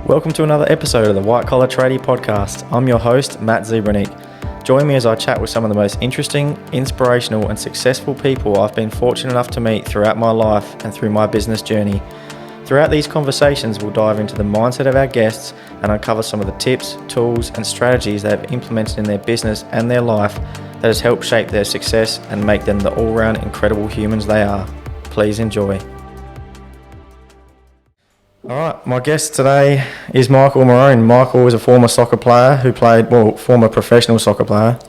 Welcome to another episode of the White Collar Tradie Podcast. I'm your host, Matt Zebranik. Join me as I chat with some of the most interesting, inspirational and successful people I've been fortunate enough to meet throughout my life and through my business journey. Throughout these conversations, we'll dive into the mindset of our guests and uncover some of the tips, tools and strategies they have implemented in their business and their life that has helped shape their success and make them the all-round incredible humans they are. Please enjoy. All right, my guest today is Michael Marrone. Michael is a former soccer player former professional soccer player.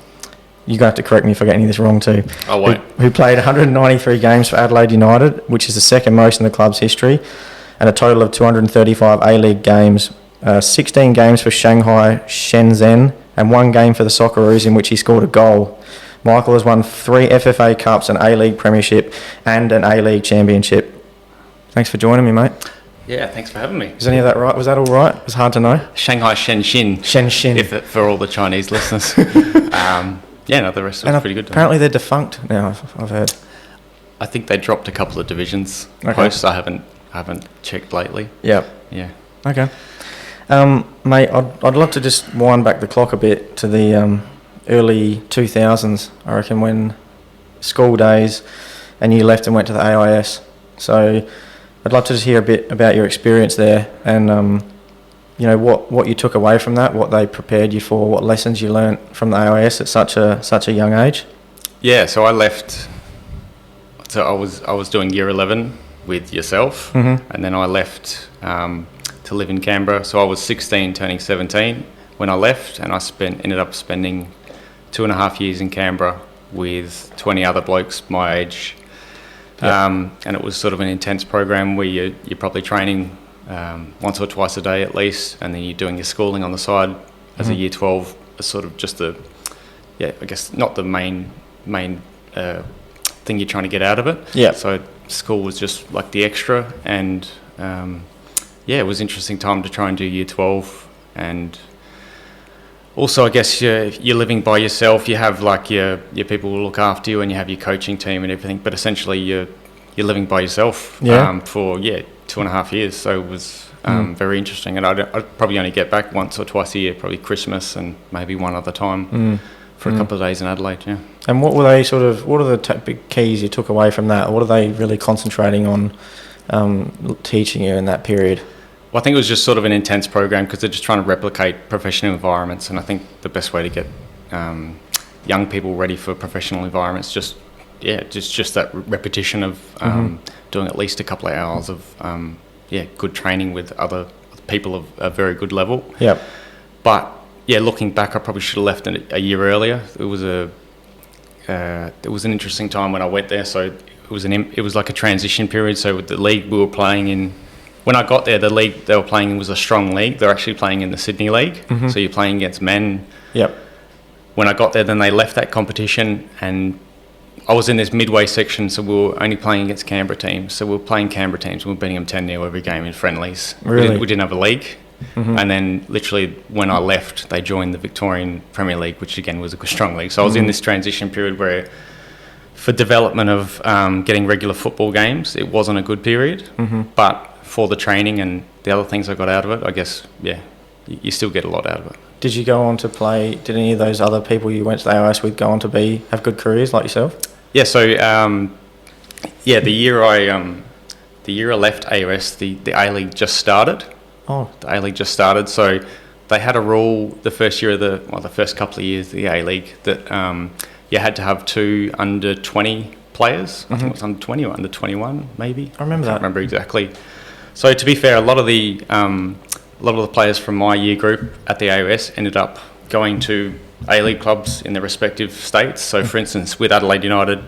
You're going to have to correct me if I get any of this wrong too. I won't. Who played 193 games for Adelaide United, which is the second most in the club's history, and a total of 235 A-League games, 16 games for Shanghai Shenzhen, and 1 game for the Socceroos in which he scored a goal. Michael has won 3 FFA Cups, an A-League Premiership, and an A-League Championship. Thanks for joining me, mate. Yeah, thanks for having me. Is any of that right? Was that all right? It was hard to know. Shanghai Shenzhen. For all the Chinese listeners. The rest was pretty good. Apparently they're defunct now, I've heard. I think they dropped a couple of divisions posts. I haven't checked lately. Yeah. Okay. Mate, I'd love to just wind back the clock a bit to the early 2000s, I reckon, when school days and you left and went to the AIS. So I'd love to just hear a bit about your experience there and, what you took away from that, what they prepared you for, what lessons you learnt from the AIS at such a young age. Yeah, so I left. So I was doing year 11 with yourself, and then I left to live in Canberra. So I was 16, turning 17 when I left, and I ended up spending 2.5 years in Canberra with 20 other blokes my age. Yep. And it was sort of an intense program where you're probably training once or twice a day at least, and then you're doing your schooling on the side as a year 12, as sort of just I guess not the main thing you're trying to get out of it. Yeah. So school was just like the extra, and it was an interesting time to try and do year 12, and also, I guess you're living by yourself. You have like your people who look after you, and you have your coaching team and everything. But essentially, you're living by yourself for 2.5 years. So it was very interesting. And I'd probably only get back once or twice a year, probably Christmas and maybe one other time for a couple of days in Adelaide. Yeah. And what were they what are the big keys you took away from that? What are they really concentrating on teaching you in that period? Well, I think it was just sort of an intense program because they're just trying to replicate professional environments, and I think the best way to get young people ready for professional environments just that repetition of doing at least a couple of hours of good training with other people of a very good level. Yep. But looking back, I probably should have left a year earlier. It was an interesting time when I went there. So it was like a transition period. So with the league we were playing in. When I got there, the league they were playing in was a strong league. They're actually playing in the Sydney League, so you're playing against men. Yep. When I got there, then they left that competition, and I was in this midway section, so we were only playing against Canberra teams. So we were playing Canberra teams, we were beating them 10-0 every game in friendlies. Really? We didn't have a league. And then literally when I left, they joined the Victorian Premier League, which again was a strong league. So I was in this transition period where for development of getting regular football games, it wasn't a good period, but for the training and the other things I got out of it, I guess, you still get a lot out of it. Did you go on to play, did any of those other people you went to the AIS with go on to have good careers like yourself? Yeah, so, the year I left AIS, the A-League just started. Oh. The A-League just started, so they had a rule the first year of the first couple of years of the A-League that you had to have 2 under 20 players. I think it was under 20 or under 21, maybe. I remember that. I can't remember exactly. So to be fair, a lot of the players from my year group at the AIS ended up going to A-League clubs in their respective states. So for instance, with Adelaide United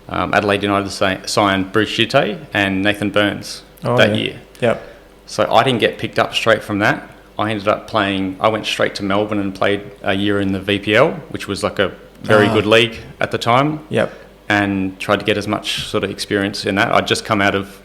signed Bruce Gitte and Nathan Burns that year. Yep. So I didn't get picked up straight from that. I went straight to Melbourne and played a year in the VPL, which was like a very good league at the time. Yep. And tried to get as much sort of experience in that. I'd just come out of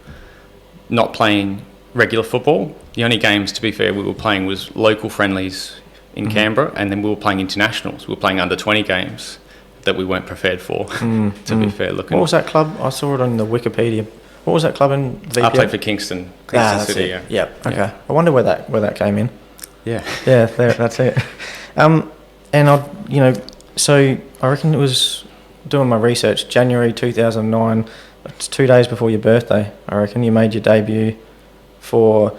not playing regular football. The only games, to be fair, we were playing was local friendlies in Canberra, and then we were playing internationals. We were playing under 20 games that we weren't prepared for, to be fair looking. What was that club? I saw it on the Wikipedia. What was that club in VPL? I played for Kingston City. It. Yeah. Okay. Yeah. I wonder where that came in. Yeah. Yeah. That's it. And so I reckon it was doing my research. January 2009. It's 2 days before your birthday. I reckon you made your debut for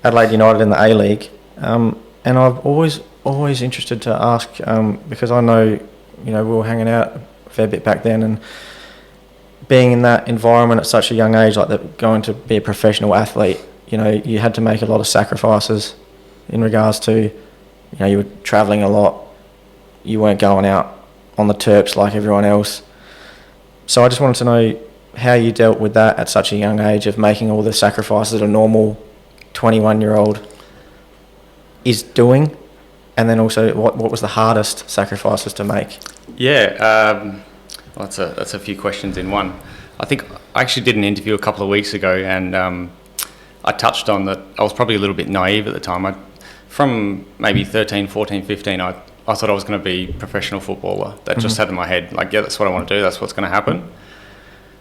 Adelaide United in the A-League. And I've always interested to ask, because I know, we were hanging out a fair bit back then, and being in that environment at such a young age, like that, going to be a professional athlete, you had to make a lot of sacrifices in regards to, you were travelling a lot, you weren't going out on the Terps like everyone else. So I just wanted to know how you dealt with that at such a young age, of making all the sacrifices that a normal 21-year-old is doing, and then also what was the hardest sacrifices to make? Yeah, that's a few questions in one. I think I actually did an interview a couple of weeks ago, and I touched on that I was probably a little bit naive at the time. From maybe 13, 14, 15, I thought I was going to be a professional footballer. That just had in my head, like, yeah, that's what I want to do, that's what's going to happen.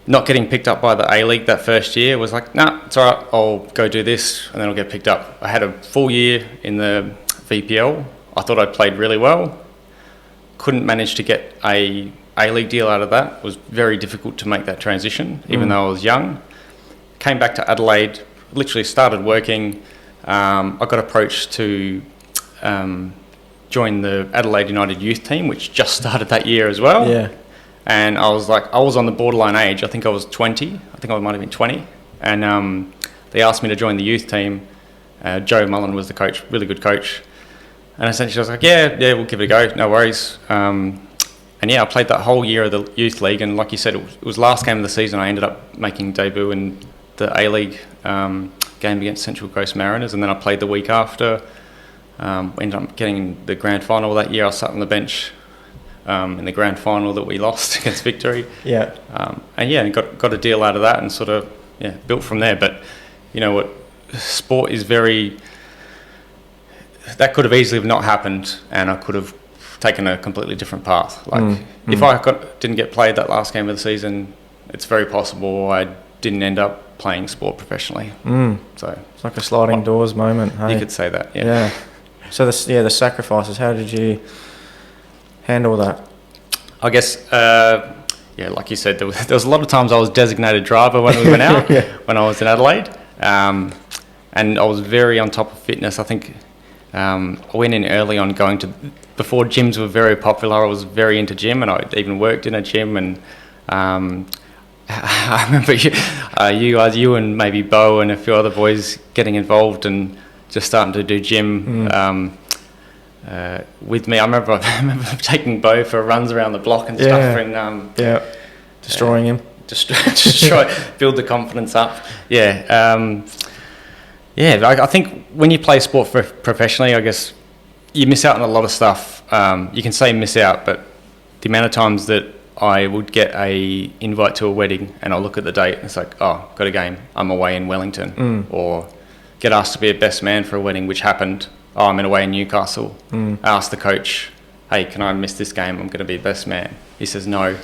Not getting picked up by the A-League that first year was like, nah, it's all right, I'll go do this and then I'll get picked up. I had a full year in the VPL. I thought I'd played really well. Couldn't manage to get a A-League deal out of that. It was very difficult to make that transition, even though I was young. Came back to Adelaide, literally started working. I got approached to join the Adelaide United youth team, which just started that year as well. Yeah. And I was on the borderline age. I think I was 20. I think I might have been 20. And they asked me to join the youth team. Joe Mullen was the coach, really good coach. And essentially I was like, yeah, we'll give it a go, no worries. And yeah, I played that whole year of the youth league. And like you said, it was last game of the season. I ended up making debut in the A-League game against Central Coast Mariners. And then I played the week after. Ended up getting the grand final that year. I sat on the bench in the grand final that we lost against Victory. Yeah. And got a deal out of that, and sort of built from there. But you know what, sport is that could have easily not happened, and I could have taken a completely different path. Like if I didn't get played that last game of the season, it's very possible I didn't end up playing sport professionally. So it's like a sliding doors moment. Hey? You could say that. Yeah. So the sacrifices. How did you handle that? I guess, like you said, there was a lot of times I was designated driver when we went out, when I was in Adelaide. And I was very on top of fitness. I think I went in early on before gyms were very popular, I was very into gym, and I even worked in a gym. And I remember you and maybe Bo and a few other boys getting involved and just starting to do gym with me. I remember taking Bo for runs around the block and stuff, and destroying him, build the confidence up. I think when you play sport professionally, I guess you miss out on a lot of stuff. You can say miss out, but the amount of times that I would get a invite to a wedding and I'll look at the date and it's like, oh, got a game, I'm away in Wellington, or get asked to be a best man for a wedding, which happened. Oh, I'm away in Newcastle. I asked the coach, hey, can I miss this game? I'm going to be best man. He says no.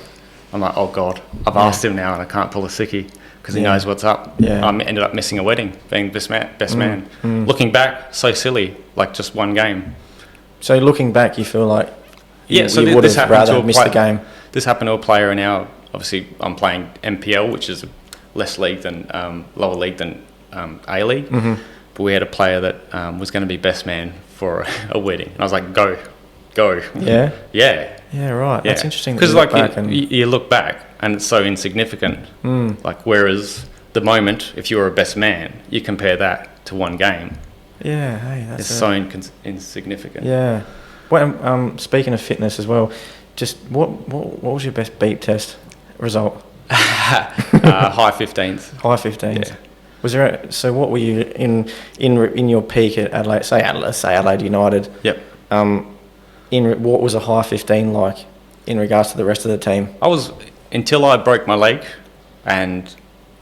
I'm like, oh God, I've asked him now and I can't pull a sickie because he knows what's up. I ended up missing a wedding, being best man. Looking back, so silly, like just one game. So looking back, you feel like you would have rather missed the game. This happened to a player now. Obviously, I'm playing MPL, which is less league than lower league than A-League. But we had a player that was going to be best man for a wedding. And I was like, go. Yeah? Yeah, right. That's interesting. Because you look back and it's so insignificant. Like, whereas the moment, if you were a best man, you compare that to one game. Yeah, hey, that's so insignificant. Yeah. Well, speaking of fitness as well, just what was your best beep test result? High 15s. High 15s. Yeah. Was there? So what were you in your peak at Adelaide? Say Adelaide United. Yep. What was a high 15 like in regards to the rest of the team? Until I broke my leg, and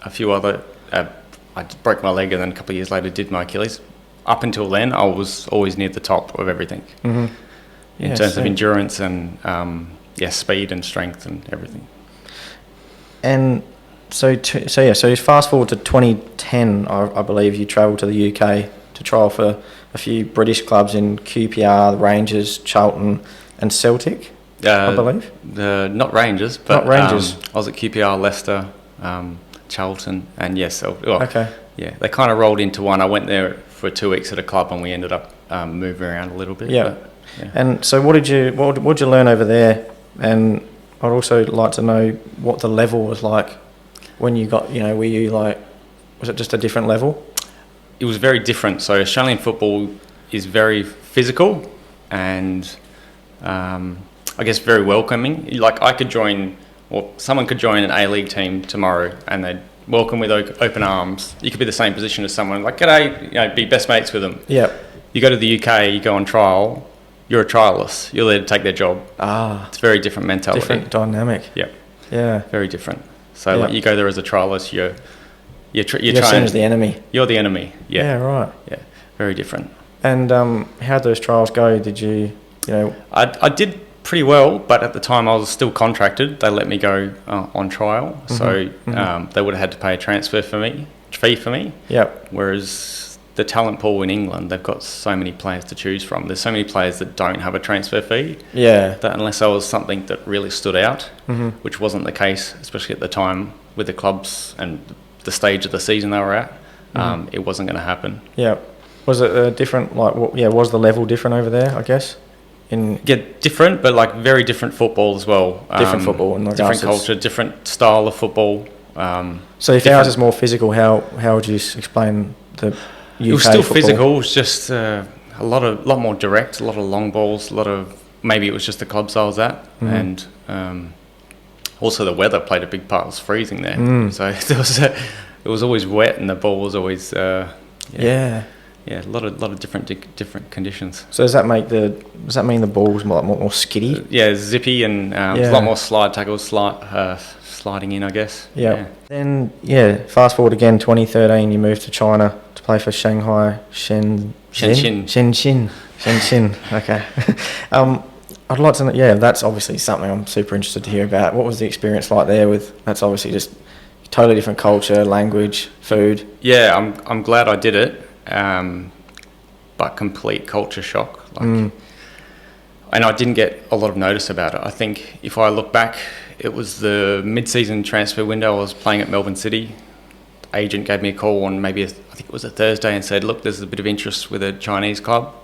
a few other. I broke my leg, and then a couple of years later did my Achilles. Up until then, I was always near the top of everything. In terms of endurance and speed and strength and everything. And So fast forward to 2010, I believe you travelled to the UK to trial for a few British clubs in QPR, the Rangers, Charlton, and Celtic. I believe. Not Rangers, but not Rangers. I was at QPR, Leicester, Charlton, and yes. Okay. Yeah, they kind of rolled into one. I went there for 2 weeks at a club, and we ended up moving around a little bit. Yeah. Yeah. And so, what did you learn over there? And I'd also like to know what the level was like when you got. Were you like? Was it just a different level? It was very different. So Australian football is very physical and I guess very welcoming. Like I could join, or someone could join an A-League team tomorrow and they'd welcome with open arms. You could be the same position as someone, like, g'day, be best mates with them. Yeah. You go to the UK, you go on trial, you're a trialist. You're there to take their job. It's a very different mentality. Different dynamic. Yeah. Yeah. Very different. So like you go there as a trialist, you're seen as the enemy. You're the enemy. Yeah. Yeah, right. Yeah. Very different. And how'd those trials go? Did you, I did pretty well, but at the time I was still contracted. They let me go on trial. So they would have had to pay a transfer fee for me. Yep. Whereas the talent pool in England, they've got so many players to choose from. There's so many players that don't have a transfer fee. Yeah. That unless there was something that really stood out, which wasn't the case, especially at the time with the clubs and the stage of the season they were at, it wasn't going to happen. Yeah. Was it different? Was the level different over there, I guess? Different, but like very different football as well. Different football. And different culture, different style of football. So if ours is more physical, how would you explain the UK It was still football? physical. It was just a lot more direct, a lot of long balls, maybe it was just the clubs I was at, and also the weather played a big part. It was freezing there, so it was always wet, and the ball was always a lot of different conditions. So does that mean the ball's more skiddy? Yeah, zippy, and a lot more slide tackles, sliding in, I guess. Yeah. Then fast forward again, 2013, you moved to China to play for Shanghai Shenzhen. Okay. I'd like to know. Yeah, that's obviously something I'm super interested to hear about. What was the experience like there? That's obviously just totally different culture, language, food. Yeah, I'm glad I did it. But complete culture shock. And I didn't get a lot of notice about it. I think if I look back, it was the mid-season transfer window. I was playing at Melbourne City. The agent gave me a call on I think it was a Thursday, and said, look, there's a bit of interest with a Chinese club.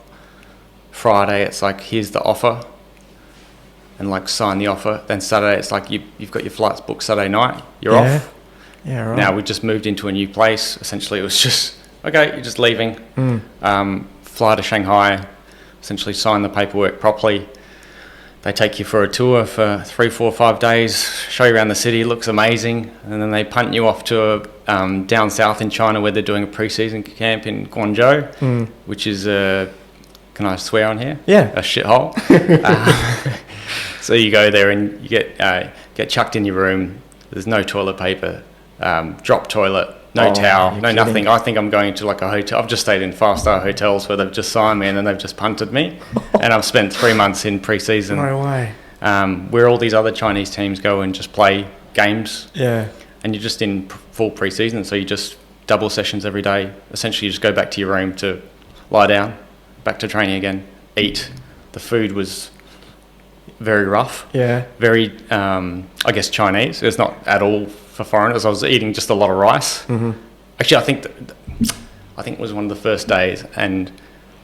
Friday, it's like, here's the offer. And like, sign the offer. Then Saturday, it's like, you've got your flights booked Saturday night. You're off. Yeah, right. Now we just moved into a new place. Essentially, it was just, okay, you're just leaving. Fly to Shanghai, essentially sign the paperwork properly. They take you for a tour for 3, 4, 5 days, show you around the city, looks amazing, and then they punt you off to down south in China where they're doing a pre-season camp in Guangzhou, which is can I swear on here? Yeah. A shithole. So you go there and you get chucked in your room. There's no toilet paper, drop toilet, no towel, no nothing. I think I'm going to like a hotel. I've just stayed in 5-star hotels where they've just signed me and then they've just punted me. And I've spent 3 months in pre-season. No way. Where all these other Chinese teams go and just play games. Yeah. And you're just in full pre-season, so you just double sessions every day. Essentially, you just go back to your room to lie down, back to training again, eat. The food was very rough. Yeah. Very, I guess, Chinese. It's not at all for foreigners. I was eating just a lot of rice. Actually, I think it was one of the first days, and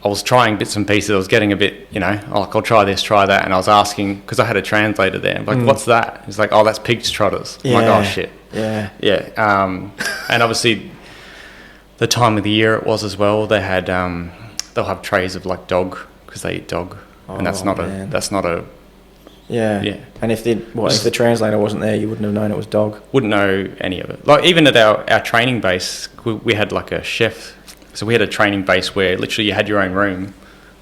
I was trying bits and pieces. I was getting a bit, I'll try this, try that, and I was asking, because I had a translator there, I'm like, what's that? He's like, oh, that's pig's trotters. I'm like, oh, shit. Yeah. And obviously, the time of the year it was as well, they had, they'll have trays of like dog, because they eat dog, and that's not a. Yeah. And if the translator wasn't there, you wouldn't have known it was dog. Wouldn't know any of it. Like even at our training base, we had like a chef. So we had a training base where literally you had your own room,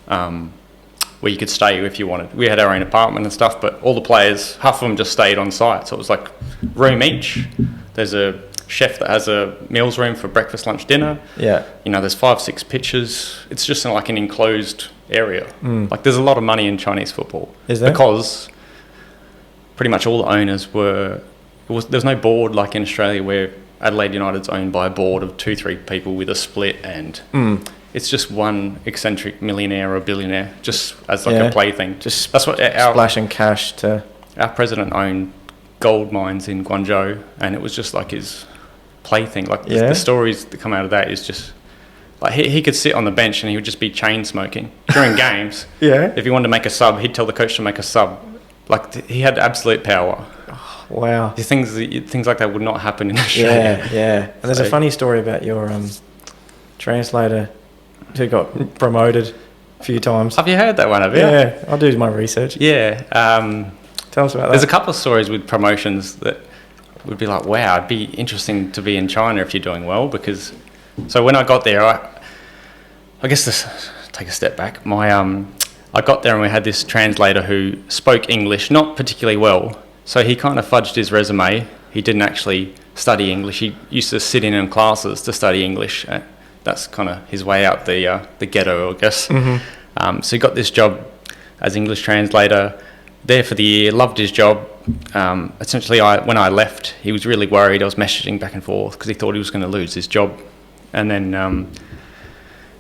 where you could stay if you wanted. We had our own apartment and stuff, but all the players, half of them just stayed on site. So it was like room each. There's a chef that has a meals room for breakfast, lunch, dinner. Yeah. There's 5, 6 pitches. It's just like an enclosed area. Like there's a lot of money in Chinese football. Is there? Because pretty much all the owners were There was no board like in Australia where Adelaide United's owned by a board of 2-3 people with a split, and it's just one eccentric millionaire or billionaire, just as like a plaything. Just that's what our splashing cash to. Our president owned gold mines in Guangzhou, and it was just like his plaything. Like the stories that come out of that is just like he could sit on the bench and he would just be chain smoking during games. Yeah. If he wanted to make a sub, he'd tell the coach to make a sub. Like he had absolute power. Wow. Things like that would not happen in Australia. Yeah. And there's a funny story about your translator who got promoted a few times. Have you heard that one? Have you? Yeah, I'll do my research. Yeah. Tell us about that. There's a couple of stories with promotions that would be like, wow, it'd be interesting to be in China if you're doing well, because so when I got there, I guess this take a step back. I got there and we had this translator who spoke English not particularly well, so he kind of fudged his resume. He didn't actually study English. He used to sit in classes to study English. That's kind of his way out the ghetto, I guess. Mm-hmm. So he got this job as English translator. There for the year, loved his job. Essentially, when I left, he was really worried. I was messaging back and forth because he thought he was going to lose his job. And then,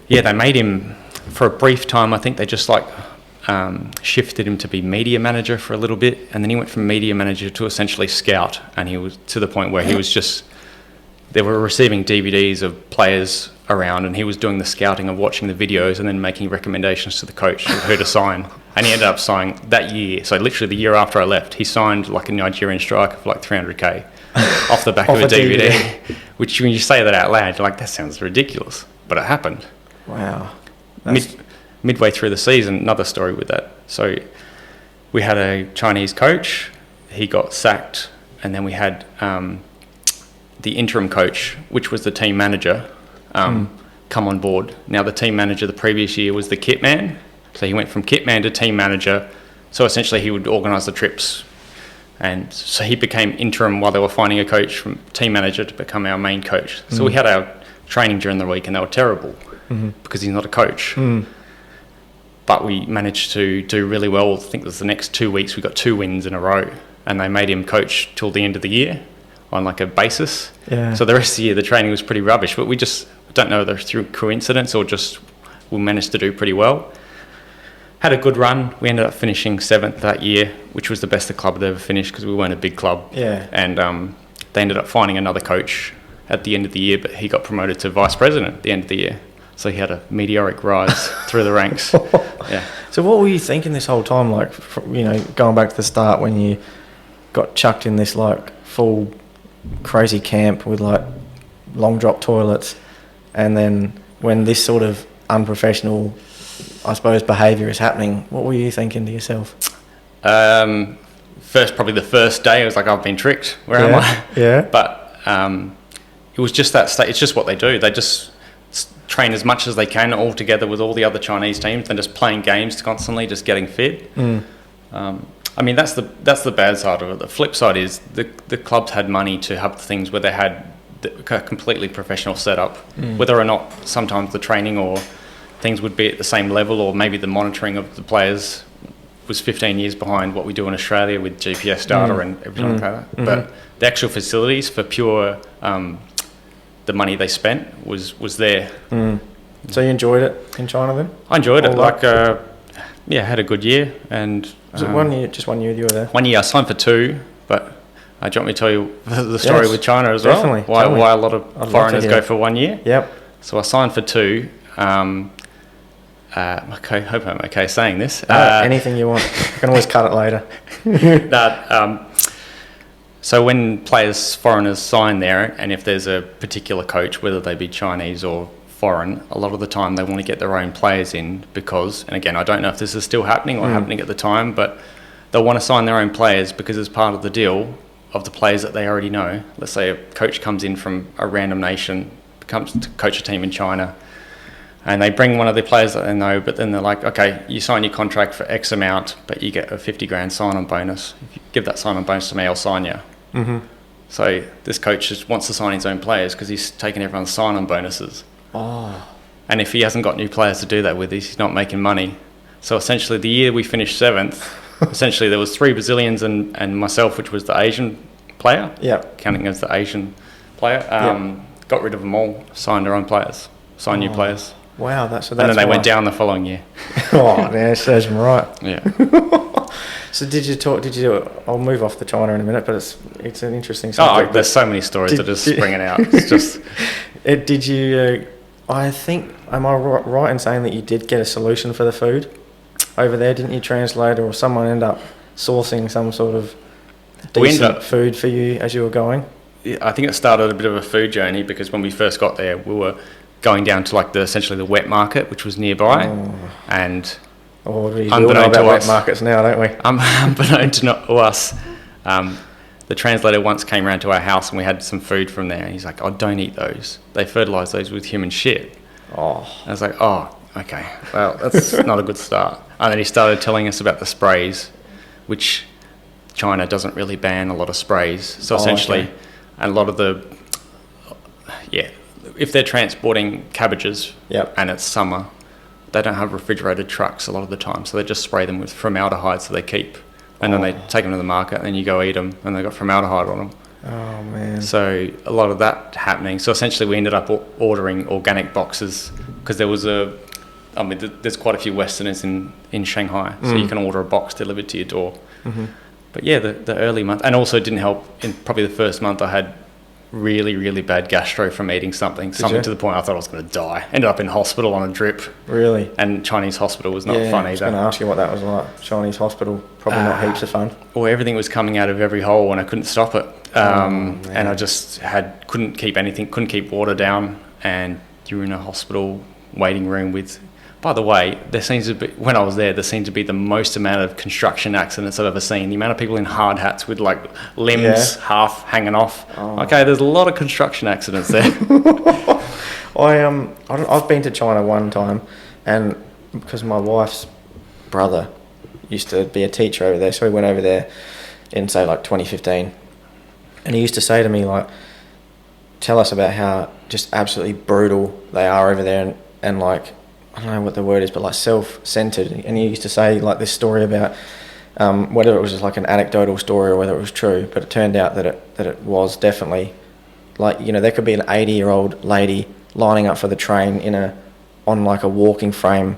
they made him, for a brief time, I think they just shifted him to be media manager for a little bit. And then he went from media manager to essentially scout. And he was to the point where he was just, they were receiving DVDs of players around, and he was doing the scouting of watching the videos and then making recommendations to the coach of who to sign. And he ended up signing that year, so literally the year after I left, he signed like a Nigerian striker for like 300k off the back of a DVD. Which when you say that out loud, you're like, that sounds ridiculous, but it happened. Wow. Midway through the season, another story with that. So we had a Chinese coach, he got sacked, and then we had the interim coach, which was the team manager, come on board. Now the team manager the previous year was the kit man, so he went from kit man to team manager. So essentially he would organise the trips, and so he became interim while they were finding a coach from team manager to become our main coach. So we had our training during the week and they were terrible because he's not a coach. But we managed to do really well. I think it was the next 2 weeks we got 2 wins in a row, and they made him coach till the end of the year on like a basis. Yeah. So the rest of the year the training was pretty rubbish, but we just don't know whether through coincidence or just we managed to do pretty well. Had a good run. We ended up finishing 7th that year, which was the best the club had ever finished because we weren't a big club. Yeah. And they ended up finding another coach at the end of the year, but he got promoted to vice president at the end of the year. So he had a meteoric rise through the ranks. Yeah. So what were you thinking this whole time, like, going back to the start when you got chucked in this like full crazy camp with like long drop toilets, and then when this sort of unprofessional, I suppose, behaviour is happening, what were you thinking to yourself? Probably the first day I was like, I've been tricked, where am I? Yeah. But it was just that state. It's just what they do. They just train as much as they can all together with all the other Chinese teams and just playing games constantly, just getting fit. I mean, that's the bad side of it. The flip side is the clubs had money to have things where they had a completely professional setup. Whether or not sometimes the training or things would be at the same level, or maybe the monitoring of the players was 15 years behind what we do in Australia with GPS data and everything like that. But the actual facilities for pure the money they spent was there. So you enjoyed it in China then? I enjoyed it. Had a good year. And was it 1 year? Just 1 year you were there? 1 year. I signed for 2, but do you want me to tell you the story with China as definitely. well? Why a lot of foreigners go for 1 year? Yep. So I signed for 2. Okay, hope I'm okay saying this. Anything you want. You can always cut it later. So when foreigners sign there, and if there's a particular coach, whether they be Chinese or foreign, a lot of the time they want to get their own players in because, and again, I don't know if this is still happening or happening at the time, but they'll want to sign their own players because as part of the deal of the players that they already know. Let's say a coach comes in from a random nation, comes to coach a team in China, and they bring one of their players that they know, but then they're like, okay, you sign your contract for X amount, but you get a 50 grand sign-on bonus. If you give that sign-on bonus to me, I'll sign you. So this coach just wants to sign his own players because he's taking everyone's sign-on bonuses. And if he hasn't got new players to do that with, he's not making money. So essentially the year we finished 7th, essentially there was 3 Brazilians and myself, which was the Asian player, Yep. counting as the Asian player. Got rid of them all, signed our own players, signed new players. Wow, that's And then they went down the following year. Oh, yeah, serves them right. Yeah. So I'll move off the China in a minute, but it's an interesting subject. Oh, there's so many stories that just springing out. It's just... Did you, I think, am I right in saying that you did get a solution for the food over there? Didn't you translate, or someone end up sourcing some sort of decent food for you as you were going? I think it started a bit of a food journey, because when we first got there, we were going down to like essentially the wet market, which was nearby, and we all know about wet markets now, don't we? Unbeknown to us, the translator once came around to our house and we had some food from there, and he's like, "Oh, don't eat those. They fertilise those with human shit." Oh, I was like, "Oh, okay. Well, that's not a good start." And then he started telling us about the sprays, which China doesn't really ban a lot of sprays. So essentially, and a lot of if they're transporting cabbages and it's summer, they don't have refrigerated trucks a lot of the time, so they just spray them with formaldehyde so they keep, and then they take them to the market, and then you go eat them and they've got formaldehyde on them. Oh man. So a lot of that happening. So essentially we ended up ordering organic boxes, because there's quite a few Westerners in Shanghai, so you can order a box delivered to your door. But yeah, the early month, and also it didn't help, in probably the first month I had really, really bad gastro from eating something to the point I thought I was going to die. Ended up in hospital on a drip. Really? And Chinese hospital was not fun either. I was going to ask you what that was like. Chinese hospital, probably not heaps of fun. Well, everything was coming out of every hole and I couldn't stop it. And I just couldn't keep water down, and you were in a hospital waiting room with... By the way, when I was there seemed to be the most amount of construction accidents I've ever seen. The amount of people in hard hats with like limbs half hanging off. Okay, there's a lot of construction accidents there. I've been to China one time, and because my wife's brother used to be a teacher over there, so we went over there in say like 2015, and he used to say to me like, tell us about how just absolutely brutal they are over there, and like, I don't know what the word is, but like self-centered. And he used to say like this story about whether it was just like an anecdotal story or whether it was true, but it turned out that it was definitely like, you know, there could be an 80-year-old lady lining up for the train on like a walking frame,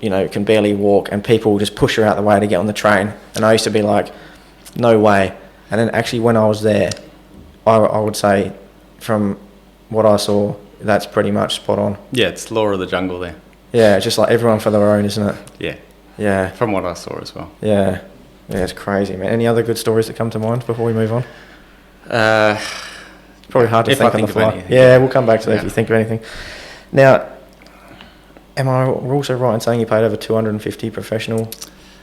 you know, can barely walk, and people just push her out the way to get on the train. And I used to be like, no way. And then actually when I was there, I would say from what I saw, that's pretty much spot on. Yeah, it's law of the jungle there. Yeah, it's just like everyone for their own, isn't it? Yeah. Yeah. From what I saw as well. Yeah. Yeah, it's crazy, man. Any other good stories that come to mind before we move on? Probably hard to think on the fly. Yeah, we'll come back to that if you think of anything. Now, am I also right in saying you played over 250 professional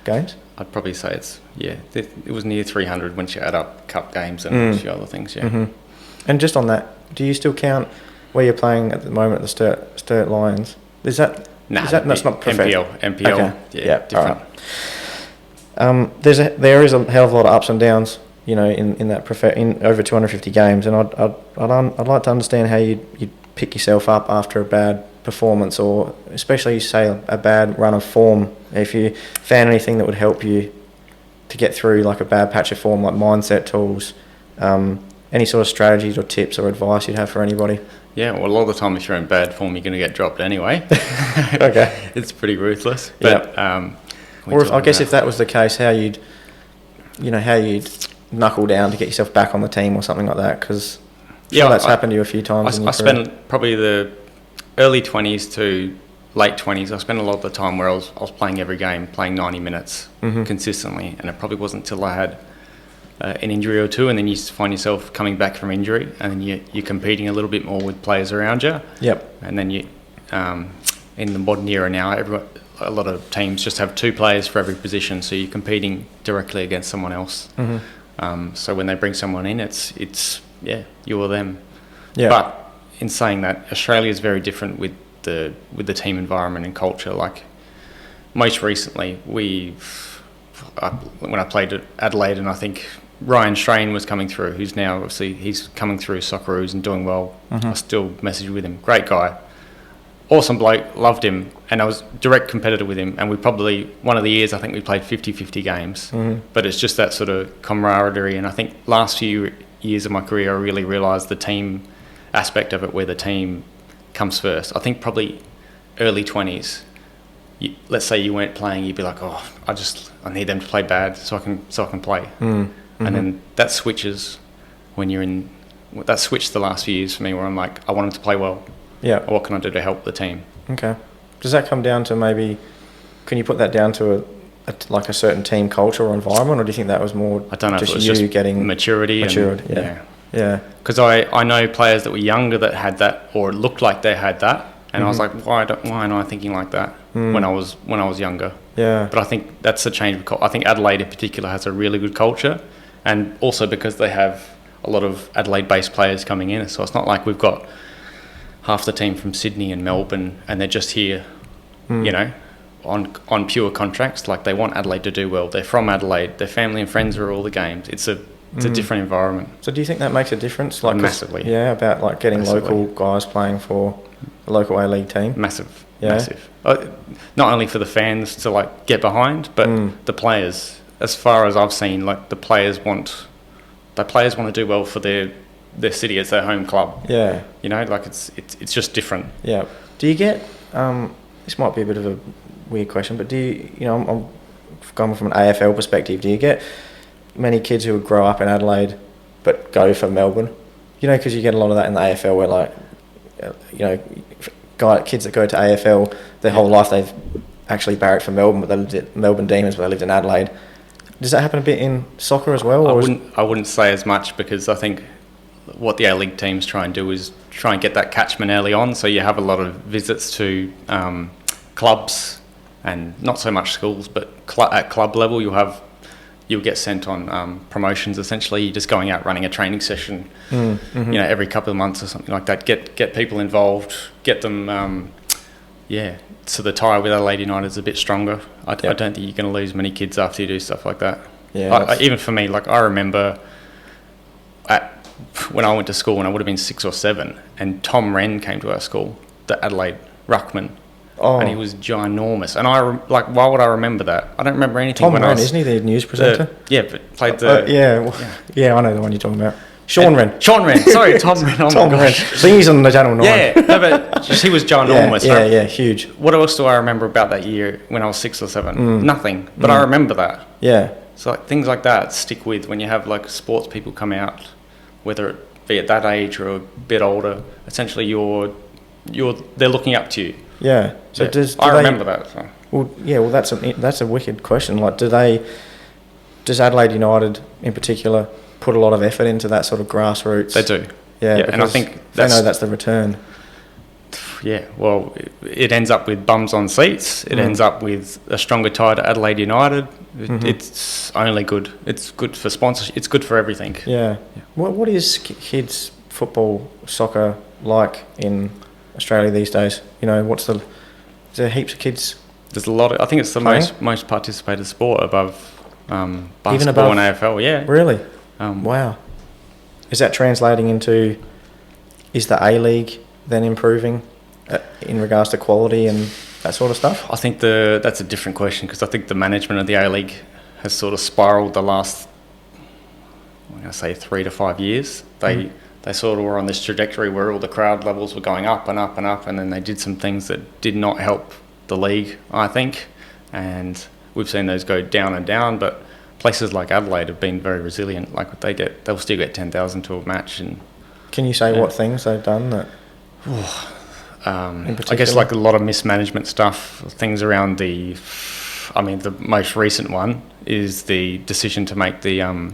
games? I'd probably say it was near 300 once you add up cup games and a few other things, And just on that, do you still count where you're playing at the moment at the Sturt Lions? Is that... that's not professional. MPL. Okay. Yeah, different. Right. There is a hell of a lot of ups and downs, you know, in over 250 games, and I'd like to understand how you'd pick yourself up after a bad performance, or especially say a bad run of form. If you found anything that would help you to get through like a bad patch of form, like mindset tools, any sort of strategies or tips or advice you'd have for anybody. Yeah, well, a lot of the time, if you're in bad form, you're going to get dropped anyway. Okay. It's pretty ruthless. But, if that was the case, how you'd knuckle down to get yourself back on the team or something like that, because that's happened to you a few times. I spent probably the early 20s to late 20s. I spent a lot of the time where I was playing every game, playing 90 minutes consistently, and it probably wasn't until I had an injury or two, and then you find yourself coming back from injury, and then you're competing a little bit more with players around you. Yep. And then in the modern era now, a lot of teams just have two players for every position, so you're competing directly against someone else. So when they bring someone in, it's you or them. Yeah. But in saying that, Australia is very different with the team environment and culture. Like most recently, when I played at Adelaide, and I think Ryan Strain was coming through, who's now obviously he's coming through Socceroos and doing well. I still message with him. Great guy, awesome bloke, loved him, and I was direct competitor with him. And we probably one of the years I think we played 50-50 games. But it's just that sort of camaraderie. And I think last few years of my career, I really realised the team aspect of it, where the team comes first. I think probably early 20s. Let's say you weren't playing, you'd be like, oh, I need them to play bad so I can play. Mm-hmm. And then that switches when you're in. That switched the last few years for me, where I'm like, I want them to play well. Yeah. What can I do to help the team? Okay. Does that come down to maybe? Can you put that down to a certain team culture or environment, or do you think that was more? I don't know. Just if it was you just getting matured. Yeah. Because I know players that were younger that had that, or it looked like they had that, and I was like, why am I thinking like that when I was younger? Yeah. But I think that's a change of culture. I think Adelaide in particular has a really good culture, and also because they have a lot of Adelaide-based players coming in, so it's not like we've got half the team from Sydney and Melbourne, and they're just here, on pure contracts. Like, they want Adelaide to do well. They're from Adelaide. Their family and friends are at all the games. It's a different environment. So do you think that makes a difference? Like, massively. Yeah, about like getting local guys playing for the local A-League team? Massive. Not only for the fans to like get behind, but the players. As far as I've seen, like, the players want to do well for their city. It's their home club. Yeah. Like, it's just different. Yeah. Do you get, this might be a bit of a weird question, but do you, I'm going from an AFL perspective, do you get many kids who would grow up in Adelaide but go for Melbourne? Because you get a lot of that in the AFL where, like, kids that go to AFL, their whole life they've actually barracked for Melbourne, but they lived at Melbourne Demons, but they lived in Adelaide. Does that happen a bit in soccer as well? I wouldn't say as much, because I think what the A-League teams try and do is try and get that catchment early on, so you have a lot of visits to clubs, and not so much schools, but at club level you'll get sent on promotions. Essentially, you're just going out running a training session, every couple of months or something like that. Get people involved, get them, so the tie with Adelaide United is a bit stronger. I don't think you're going to lose many kids after you do stuff like that. Yeah, even for me, like, I remember when I went to school, and I would have been 6 or 7, and Tom Wren came to our school, the Adelaide ruckman. Oh. And he was ginormous. And why would I remember that? I don't remember anything. Tom Wren, isn't he the news presenter? But played the... I know the one you're talking about. Sean Wren. Sorry, Tom Wren. Oh, Tom Wren. I think he's on the Channel 9. Yeah, no, but he was ginormous. Yeah, huge. What else do I remember about that year when I was 6 or 7? Nothing. But I remember that. Yeah. So, like, things like that stick with when you have, like, sports people come out, whether it be at that age or a bit older. Essentially, they're looking up to you. Yeah. So I remember that. So. Well, that's a wicked question. Like, does Adelaide United in particular put a lot of effort into that sort of grassroots? They do. Yeah, and I think they know that's the return. Yeah, well, it ends up with bums on seats. It ends up with a stronger tie to Adelaide United. It's only good. It's good for sponsorship. It's good for everything. Yeah. What is kids football, soccer like in Australia these days? Is there heaps of kids? There's a lot. I think it's the most participated sport above basketball, even above, and AFL. Yeah. Really? Wow. Is that translating into? Is the A-League then improving in regards to quality and that sort of stuff? I think that's a different question, because I think the management of the A-League has sort of spiralled the last, I'm going to say, 3 to 5 years. They sort of were on this trajectory where all the crowd levels were going up and up and up, and then they did some things that did not help the league, I think, and we've seen those go down and down. But places like Adelaide have been very resilient. Like, they'll still get 10,000 to a match. And can you say what things they've done that? I guess, like, a lot of mismanagement stuff, things around the most recent one is the decision to make the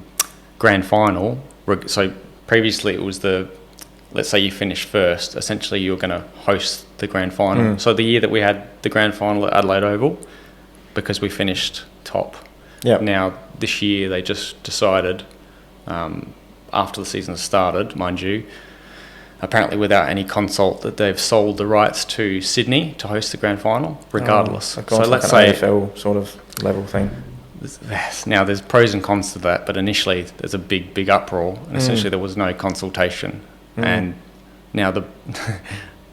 grand final. So previously it was let's say you finished first, essentially you're going to host the grand final. So the year that we had the grand final at Adelaide Oval, because we finished top. Yep. Now this year they just decided, after the season started, mind you, apparently without any consult, that they've sold the rights to Sydney to host the grand final, regardless. So let's say AFL sort of level thing. Now there's pros and cons to that, but initially there's a big uproar, and essentially there was no consultation, and now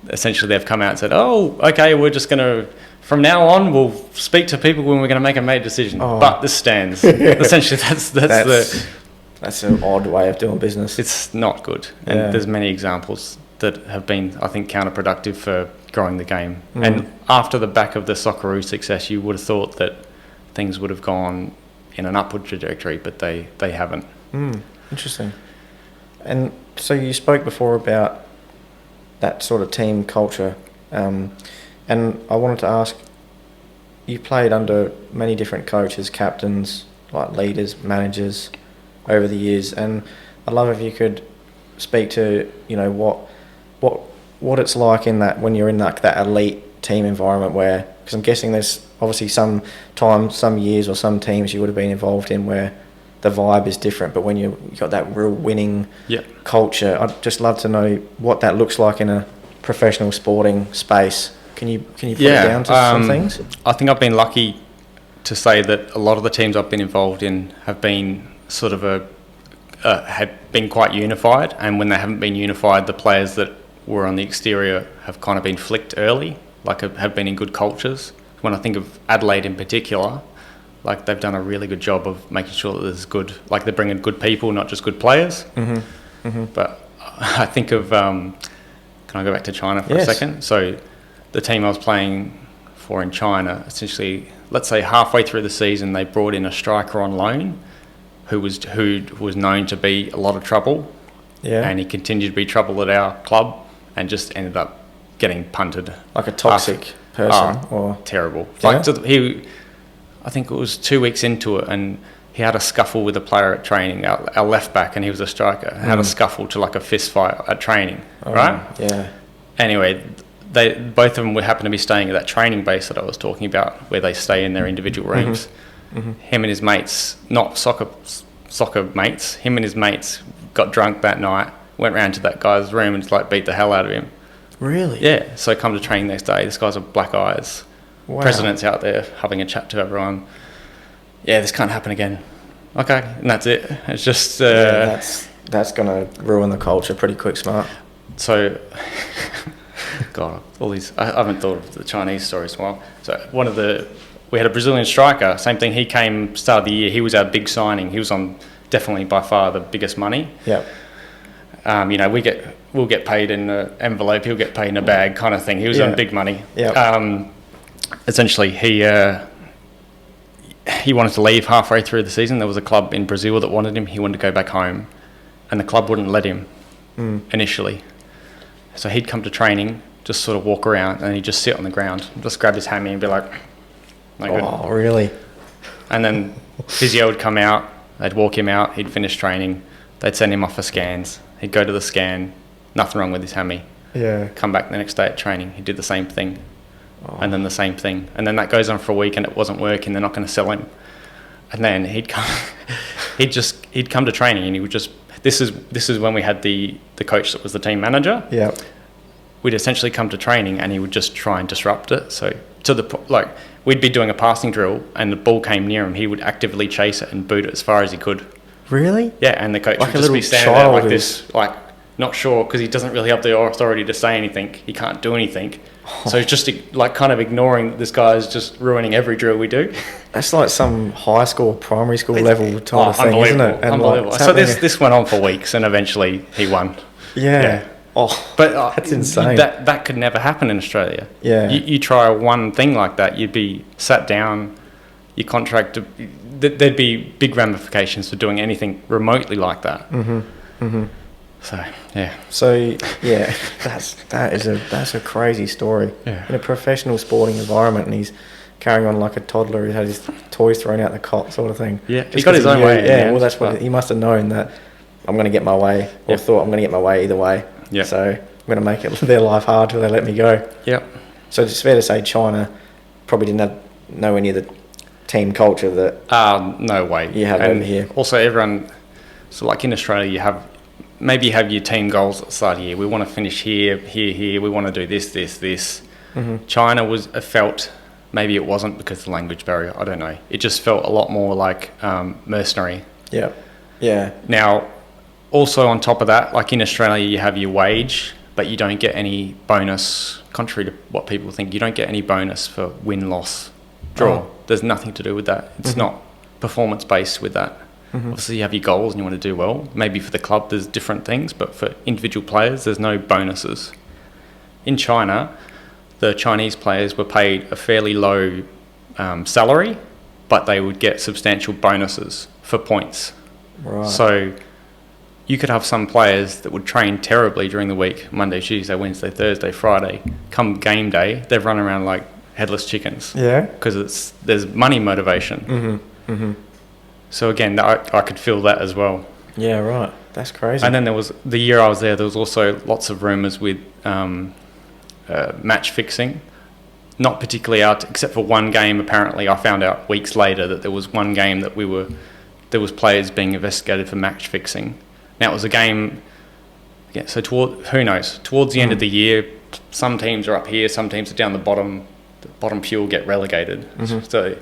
essentially they've come out and said, oh, okay, we're just going to, from now on, we'll speak to people when we're going to make a made decision. But this stands. Essentially, that's That's an odd way of doing business. It's not good. And there's many examples that have been, I think, counterproductive for growing the game. And after the back of the Socceroo success, you would have thought that things would have gone in an upward trajectory, but they haven't. Interesting. And so you spoke before about that sort of team culture, and I wanted to ask, you played under many different coaches, captains, like leaders, managers over the years, and I'd love if you could speak to, you know, what it's like in that, when you're in that elite team environment where, because I'm guessing there's obviously some time, some years or some teams you would have been involved in where the vibe is different, but when you got that real winning culture, I'd just love to know what that looks like in a professional sporting space. Can you put it down to some things? I think I've been lucky to say that a lot of the teams I've been involved in have been sort of have been quite unified, and when they haven't been unified, the players that were on the exterior have kind of been flicked early, like have been in good cultures. When I think of Adelaide in particular, like they've done a really good job of making sure that there's good, like they're bringing good people, not just good players. But I think of, can I go back to China for a second? So the team I was playing for in China, essentially, let's say halfway through the season, they brought in a striker on loan who was known to be a lot of trouble. And he continued to be trouble at our club and just ended up getting punted. Like a toxic person? Or terrible. Like I think it was 2 weeks into it, and he had a scuffle with a player at training, our left back, and he was a striker, had a scuffle to like a fist fight at training, right? Yeah. Anyway, both of them would happen to be staying at that training base that I was talking about, where they stay in their individual rooms. Him and his mates, not soccer mates, him and his mates got drunk that night, went round to that guy's room and just like beat the hell out of him. Really? Yeah. So come to training next day, this guy's with black eyes. Wow. President's out there having a chat to everyone. Yeah, this can't happen again. Okay, and that's it. It's just that's gonna ruin the culture pretty quick, smart. So, God, all these I haven't thought of the Chinese stories in a while. So we had a Brazilian striker. Same thing. He came start of the year. He was our big signing. He was on definitely by far the biggest money. Yeah. You know, we'll get paid in an envelope. He'll get paid in a bag, kind of thing. He was on big money. Yeah. Essentially, he wanted to leave halfway through the season. There was a club in Brazil that wanted him. He wanted to go back home, and the club wouldn't let him initially. So he'd come to training, just sort of walk around, and he'd just sit on the ground, just grab his hammy and be like, "No good." Oh, really? And then physio would come out. They'd walk him out. He'd finish training. They'd send him off for scans. He'd go to the scan. Nothing wrong with his hammy. Yeah. Come back the next day at training. He did the same thing. And then the same thing, and then that goes on for a week, and it wasn't working. They're not going to sell him, and then he'd come to training, and he would just. This is when we had the coach that was the team manager. Yeah. We'd essentially come to training, and he would just try and disrupt it. So we'd be doing a passing drill, and the ball came near him. He would actively chase it and boot it as far as he could. Really? Yeah, and the coach like would just be standing there like this, like not sure, because he doesn't really have the authority to say anything. He can't do anything. So he's just like kind of ignoring that this guy's just ruining every drill we do. That's like some high school, primary school level type of thing, isn't it? And unbelievable. So this went on for weeks, and eventually he won. Yeah. Oh, but that's insane. That could never happen in Australia. Yeah. You try one thing like that, you'd be sat down, your contract, there'd be big ramifications for doing anything remotely like that. So yeah, that's a crazy story. Yeah. In a professional sporting environment, and he's carrying on like a toddler who had his toys thrown out the cot, sort of thing. Yeah, he got his own way. Yeah, well, that's what he must have known, that I'm going to get my way, or thought I'm going to get my way either way. Yeah. So I'm going to make their life hard till they let me go. Yeah. So it's fair to say China probably didn't have know any of the team culture that. No way. You have over here. Also, everyone. So like in Australia, you have your team goals at the start of the year. We want to finish here. We want to do this. China felt, maybe it wasn't because of the language barrier, I don't know. It just felt a lot more like mercenary. Yeah. Yeah. Now, also on top of that, like in Australia, you have your wage, but you don't get any bonus, contrary to what people think. You don't get any bonus for win, loss, draw. There's nothing to do with that. It's not performance-based with that. Obviously, you have your goals and you want to do well. Maybe for the club, there's different things, but for individual players, there's no bonuses. In China, the Chinese players were paid a fairly low salary, but they would get substantial bonuses for points. Right. So you could have some players that would train terribly during the week, Monday, Tuesday, Wednesday, Thursday, Friday. Come game day, they've run around like headless chickens. Yeah. Because there's money motivation. So again, I could feel that as well. Yeah, right. That's crazy. And then there was, the year I was there was also lots of rumours with match fixing. Not particularly out, except for one game. Apparently, I found out weeks later that there was one game that there was players being investigated for match fixing. Now it was a game. Yeah, so who knows? Towards the end of the year, some teams are up here, some teams are down the bottom. The bottom few will get relegated. So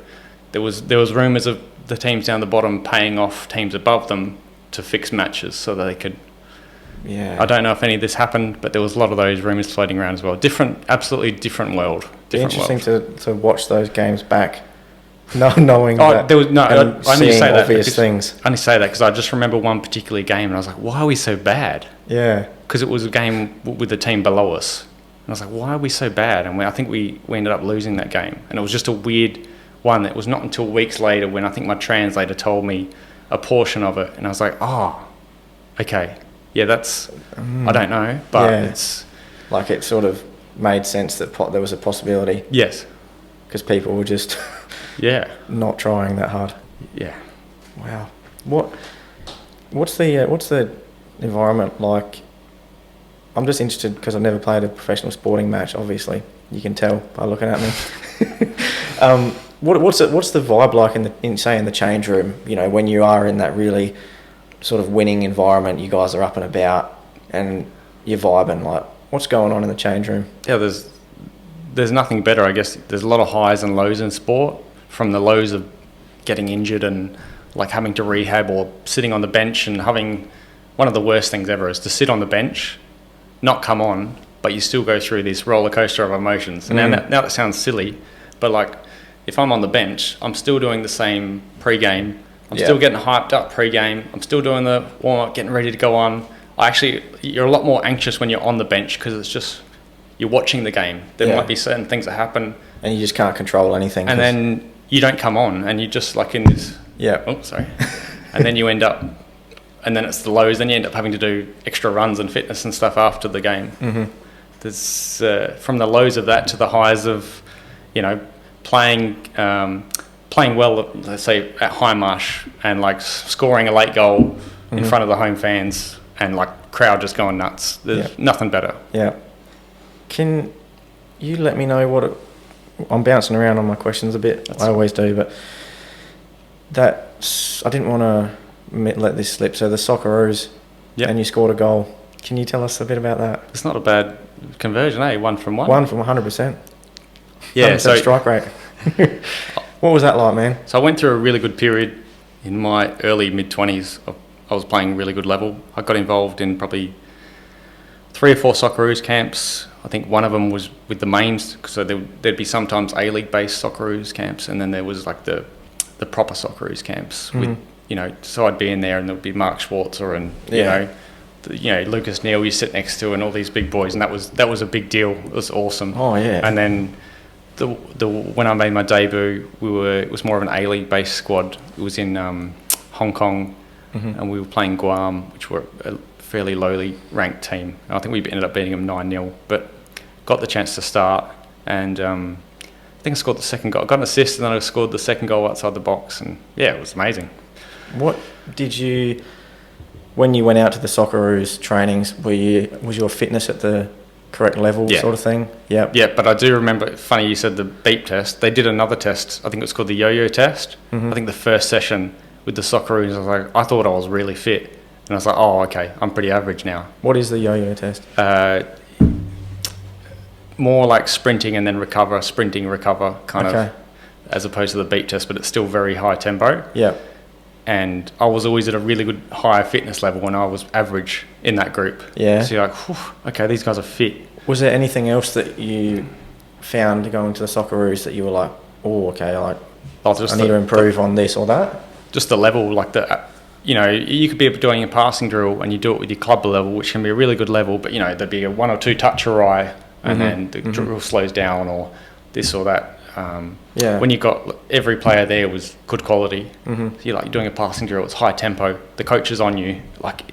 there was rumours of the teams down the bottom paying off teams above them to fix matches so that they could. Yeah. I don't know if any of this happened, but there was a lot of those rumours floating around as well. Absolutely different world. Interesting to watch those games back, knowing that. There was no. I only say that obvious things. I only say that because I just remember one particular game, and I was like, "Why are we so bad?" Yeah. Because it was a game with the team below us, and I was like, "Why are we so bad?" And I think we ended up losing that game, and it was just a weird one. It was not until weeks later when I think my translator told me a portion of it, and I was like, "Oh, okay, yeah, that's." I don't know, but it's like it sort of made sense that there was a possibility. Yes. Because people were just not trying that hard. Yeah. Wow. What's the environment like? I'm just interested because I've never played a professional sporting match. Obviously, you can tell by looking at me. What's the vibe like in the change room? You know, when you are in that really sort of winning environment, you guys are up and about and you're vibing. Like, what's going on in the change room? Yeah, there's nothing better, I guess. There's a lot of highs and lows in sport, from the lows of getting injured and like having to rehab or sitting on the bench and having one of the worst things ever is to sit on the bench, not come on, but you still go through this roller coaster of emotions. And now that sounds silly, but like if I'm on the bench, I'm still doing the same pre-game. I'm still getting hyped up pre-game. I'm still doing the warm-up, getting ready to go on. You're a lot more anxious when you're on the bench because it's just, you're watching the game. There might be certain things that happen. And you just can't control anything. And then you don't come on and you're just like in this... Yeah. Oh, sorry. And then you end up... And then it's the lows. Then you end up having to do extra runs and fitness and stuff after the game. There's from the lows of that to the highs of, you know, playing well, let's say at Highmarsh and like scoring a late goal in front of the home fans and like crowd just going nuts. There's nothing better. Yeah. Can you let me know I'm bouncing around on my questions a bit. I always do, but I didn't want to let this slip. So the Socceroos, and you scored a goal. Can you tell us a bit about that? It's not a bad conversion, eh? 1 from 1. 1 from 100%. Yeah, 100% strike rate. What was that like, man? So I went through a really good period in my early mid-20s. I was playing really good level. I got involved in probably 3 or 4 Socceroos camps. I think one of them was with the mains, so there'd be sometimes A-League based Socceroos camps, and then there was like the proper Socceroos camps with, you know, so I'd be in there and there would be Mark Schwarzer and you know Lucas Neal you sit next to and all these big boys, and that was a big deal. It was awesome. Oh yeah. And then when I made my debut, it was more of an A-League based squad. It was in Hong Kong, and we were playing Guam, which were a fairly lowly ranked team. And I think we ended up beating them 9-0, but got the chance to start, and I think I scored the second goal. I got an assist, and then I scored the second goal outside the box, and yeah, it was amazing. What did you, when you went out to the Socceroos trainings, was your fitness at the correct level, sort of thing? Yeah. Yeah, but I do remember, funny you said the beep test. They did another test. I think it was called the yo-yo test. I think the first session with the Socceroos, I thought I was really fit, and I was like, oh, okay, I'm pretty average now. What is the yo-yo test? More like sprinting and then recover, sprinting, recover, kind of, as opposed to the beep test, but it's still very high tempo. Yeah. And I was always at a really good high fitness level when I was average in that group. Yeah. So you're like, okay, these guys are fit. Was there anything else that you found going to the Socceroos that you were like, oh, okay, like I need to improve on this or that? Just the level, like you could be doing a passing drill and you do it with your club level, which can be a really good level, but there'd be a 1 or 2 touch awry, and then the drill slows down, or this or that. When you got every player there was good quality, so you're doing a passing drill, it's high tempo, the coach is on you,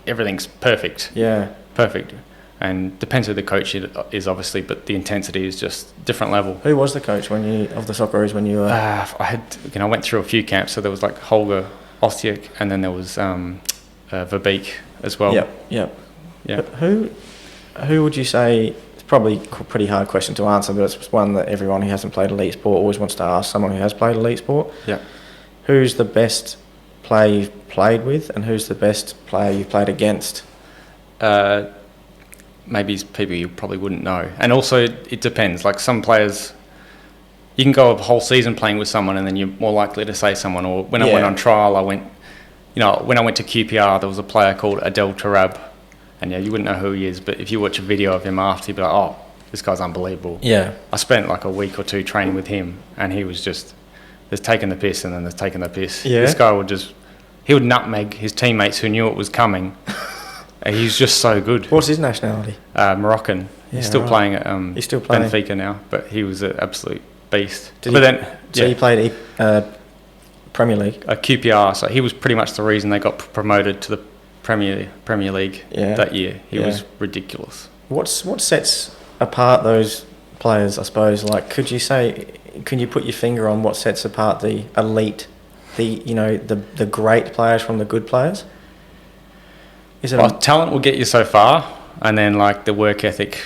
everything's perfect. Perfect. And depends who the coach is, obviously, but the intensity is just different level. Who was the coach of the Socceroos when you were? I went through a few camps, so there was Holger Ostiak, and then there was Verbeek as well. Yep. But who would you say? It's probably a pretty hard question to answer, but it's one that everyone who hasn't played elite sport always wants to ask someone who has played elite sport. Yeah. Who's the best player you've played with, and who's the best player you've played against? Maybe people you probably wouldn't know. And also, it depends. Some players, you can go a whole season playing with someone and then you're more likely to say someone. Or when I went on trial, when I went to QPR, there was a player called Adelaide Tarab. And you wouldn't know who he is, but if you watch a video of him after, you'd be like, oh, this guy's unbelievable. Yeah. I spent a week or 2 training with him, and he was just, there's taking the piss and then there's taking the piss. Yeah. This guy he would nutmeg his teammates who knew it was coming. He's just so good. What's his nationality? Moroccan. He's still playing at Benfica now, but he was an absolute beast. So he played Premier League? QPR, so he was pretty much the reason they got promoted to the Premier League that year. He was ridiculous. What sets apart those players, I suppose? Can you put your finger on what sets apart the elite, the great players from the good players? Talent will get you so far, and then the work ethic.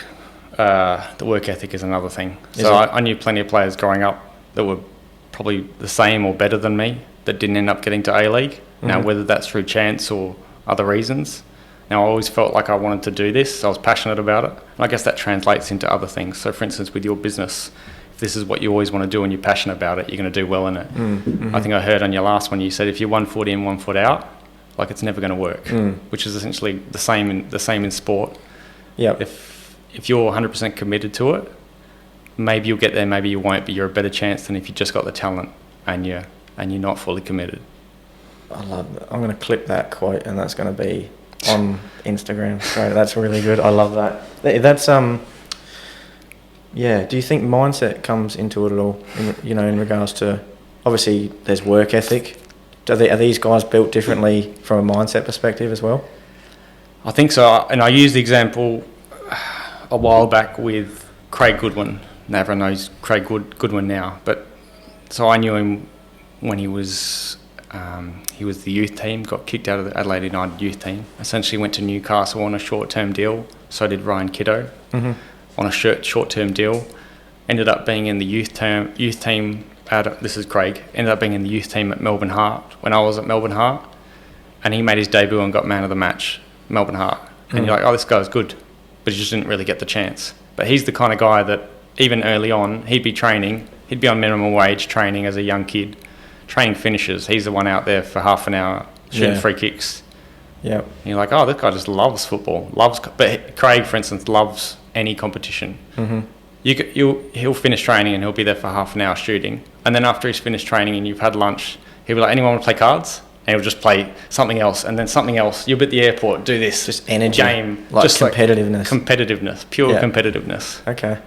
The work ethic is another thing. I knew plenty of players growing up that were probably the same or better than me that didn't end up getting to A-League. Now, whether that's through chance or other reasons. Now, I always felt like I wanted to do this. I was passionate about it. And I guess that translates into other things. So, for instance, with your business, if this is what you always want to do and you're passionate about it, you're going to do well in it. I think I heard on your last one, you said if you're 1 foot in, 1 foot out, it's never going to work, which is essentially the same in sport. Yeah. If you're 100% committed to it, maybe you'll get there, maybe you won't, but you're a better chance than if you just got the talent and you're not fully committed. I love that. I'm going to clip that quote, and that's going to be on Instagram. Great, that's really good. I love that. That's Do you think mindset comes into it at all? In regards to, obviously, there's work ethic. Are these guys built differently from a mindset perspective as well? I think so, and I used the example a while back with Craig Goodwin. Now everyone knows Craig Goodwin now, but so I knew him when he was the youth team, got kicked out of the Adelaide United youth team. Essentially went to Newcastle on a short-term deal. So did Ryan Kiddo on a short-term deal. Ended up being in the youth team. This is Craig. Ended up being in the youth team at Melbourne Heart when I was at Melbourne Heart, and he made his debut and got man of the match, Melbourne Heart. And you're like, oh, this guy's good, but he just didn't really get the chance. But he's the kind of guy that even early on, he'd be on minimum wage training as a young kid. Training finishes, he's the one out there for half an hour shooting free kicks. Yeah. You're like, oh, this guy just loves football. But Craig, for instance, loves any competition. He'll finish training and he'll be there for half an hour shooting. And then after he's finished training and you've had lunch, he'll be like, anyone want to play cards? And he'll just play something else and then something else. You'll be at the airport, do this. Just energy. Game. Just competitiveness. Competitiveness. Pure competitiveness. Okay.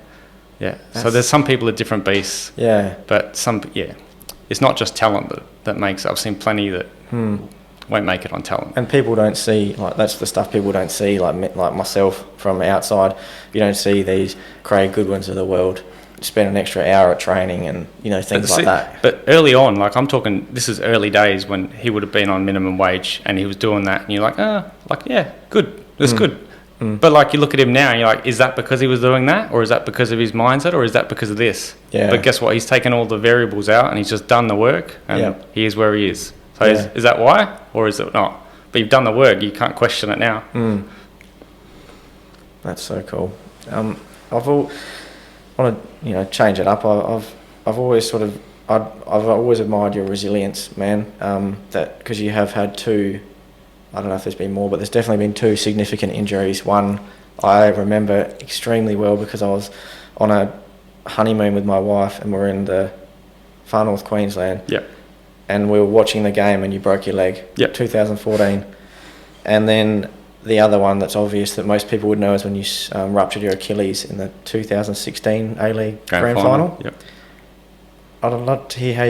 Yeah. So there's some people are different beasts. Yeah. But it's not just talent that makes it. I've seen plenty that won't make it on talent. And people don't see, that's the stuff people don't see, like myself from outside. You don't see these Craig Goodwins of the world spend an extra hour at training and, things like that. But early on, I'm talking, this is early days when he would have been on minimum wage and he was doing that and you're like, good, that's good. But you look at him now and you're like, is that because he was doing that, or is that because of his mindset, or is that because of this? Yeah. But guess what? He's taken all the variables out and he's just done the work and he is where he is. So is that why, or is it not? But you've done the work, you can't question it now. That's so cool. I want to change it up. I've always I've always admired your resilience, man. That because you have had two. I don't know if there's been more, but there's definitely been two significant injuries. One I remember extremely well because I was on a honeymoon with my wife and we're in the far north Queensland. Yep. and we were watching the game and you broke your leg. Yep. 2014. And then the other one that's obvious that most people would know is when you ruptured your Achilles in the 2016 A-League Grand Final. Yep. I'd love to hear how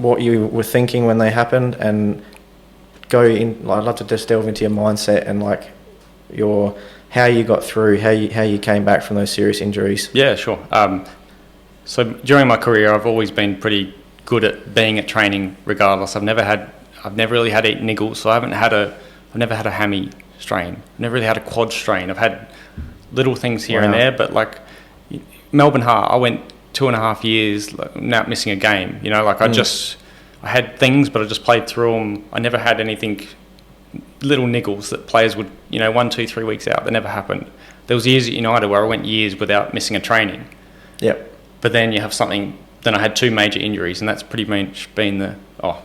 what you were thinking when they happened, and I'd love to just delve into your mindset and like how you got through, how you came back from those serious injuries. Yeah, sure. So during my career, I've always been pretty good at being at training regardless. I've never really had niggles, so I've never had a hammy strain. I've never really had a quad strain. I've had little things here and there, but like Melbourne Heart, I went 2.5 years without missing a game. You know, like I had things, but I just played through them. I never had anything, little niggles that players would, 1, 2, 3 weeks out. That never happened. There was years at United where I went years without missing a training. Yep. But then you have something. Then I had 2 major injuries, and that's pretty much been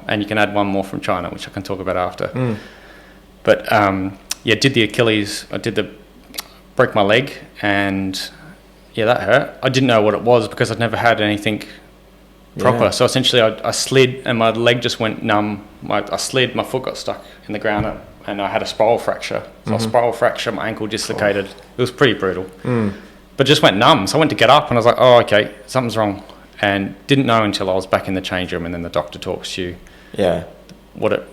and you can add one more from China, which I can talk about after. But did the Achilles. I broke my leg, and that hurt. I didn't know what it was because I'd never had anything proper. So essentially I slid and my leg just went numb. I slid, my foot got stuck in the ground, and I had a spiral fracture. So a spiral fracture, my ankle dislocated. It was pretty brutal. But just went numb. So I went to get up and I was like, oh, okay, something's wrong. And didn't know until I was back in the change room, and then the doctor talks to you what it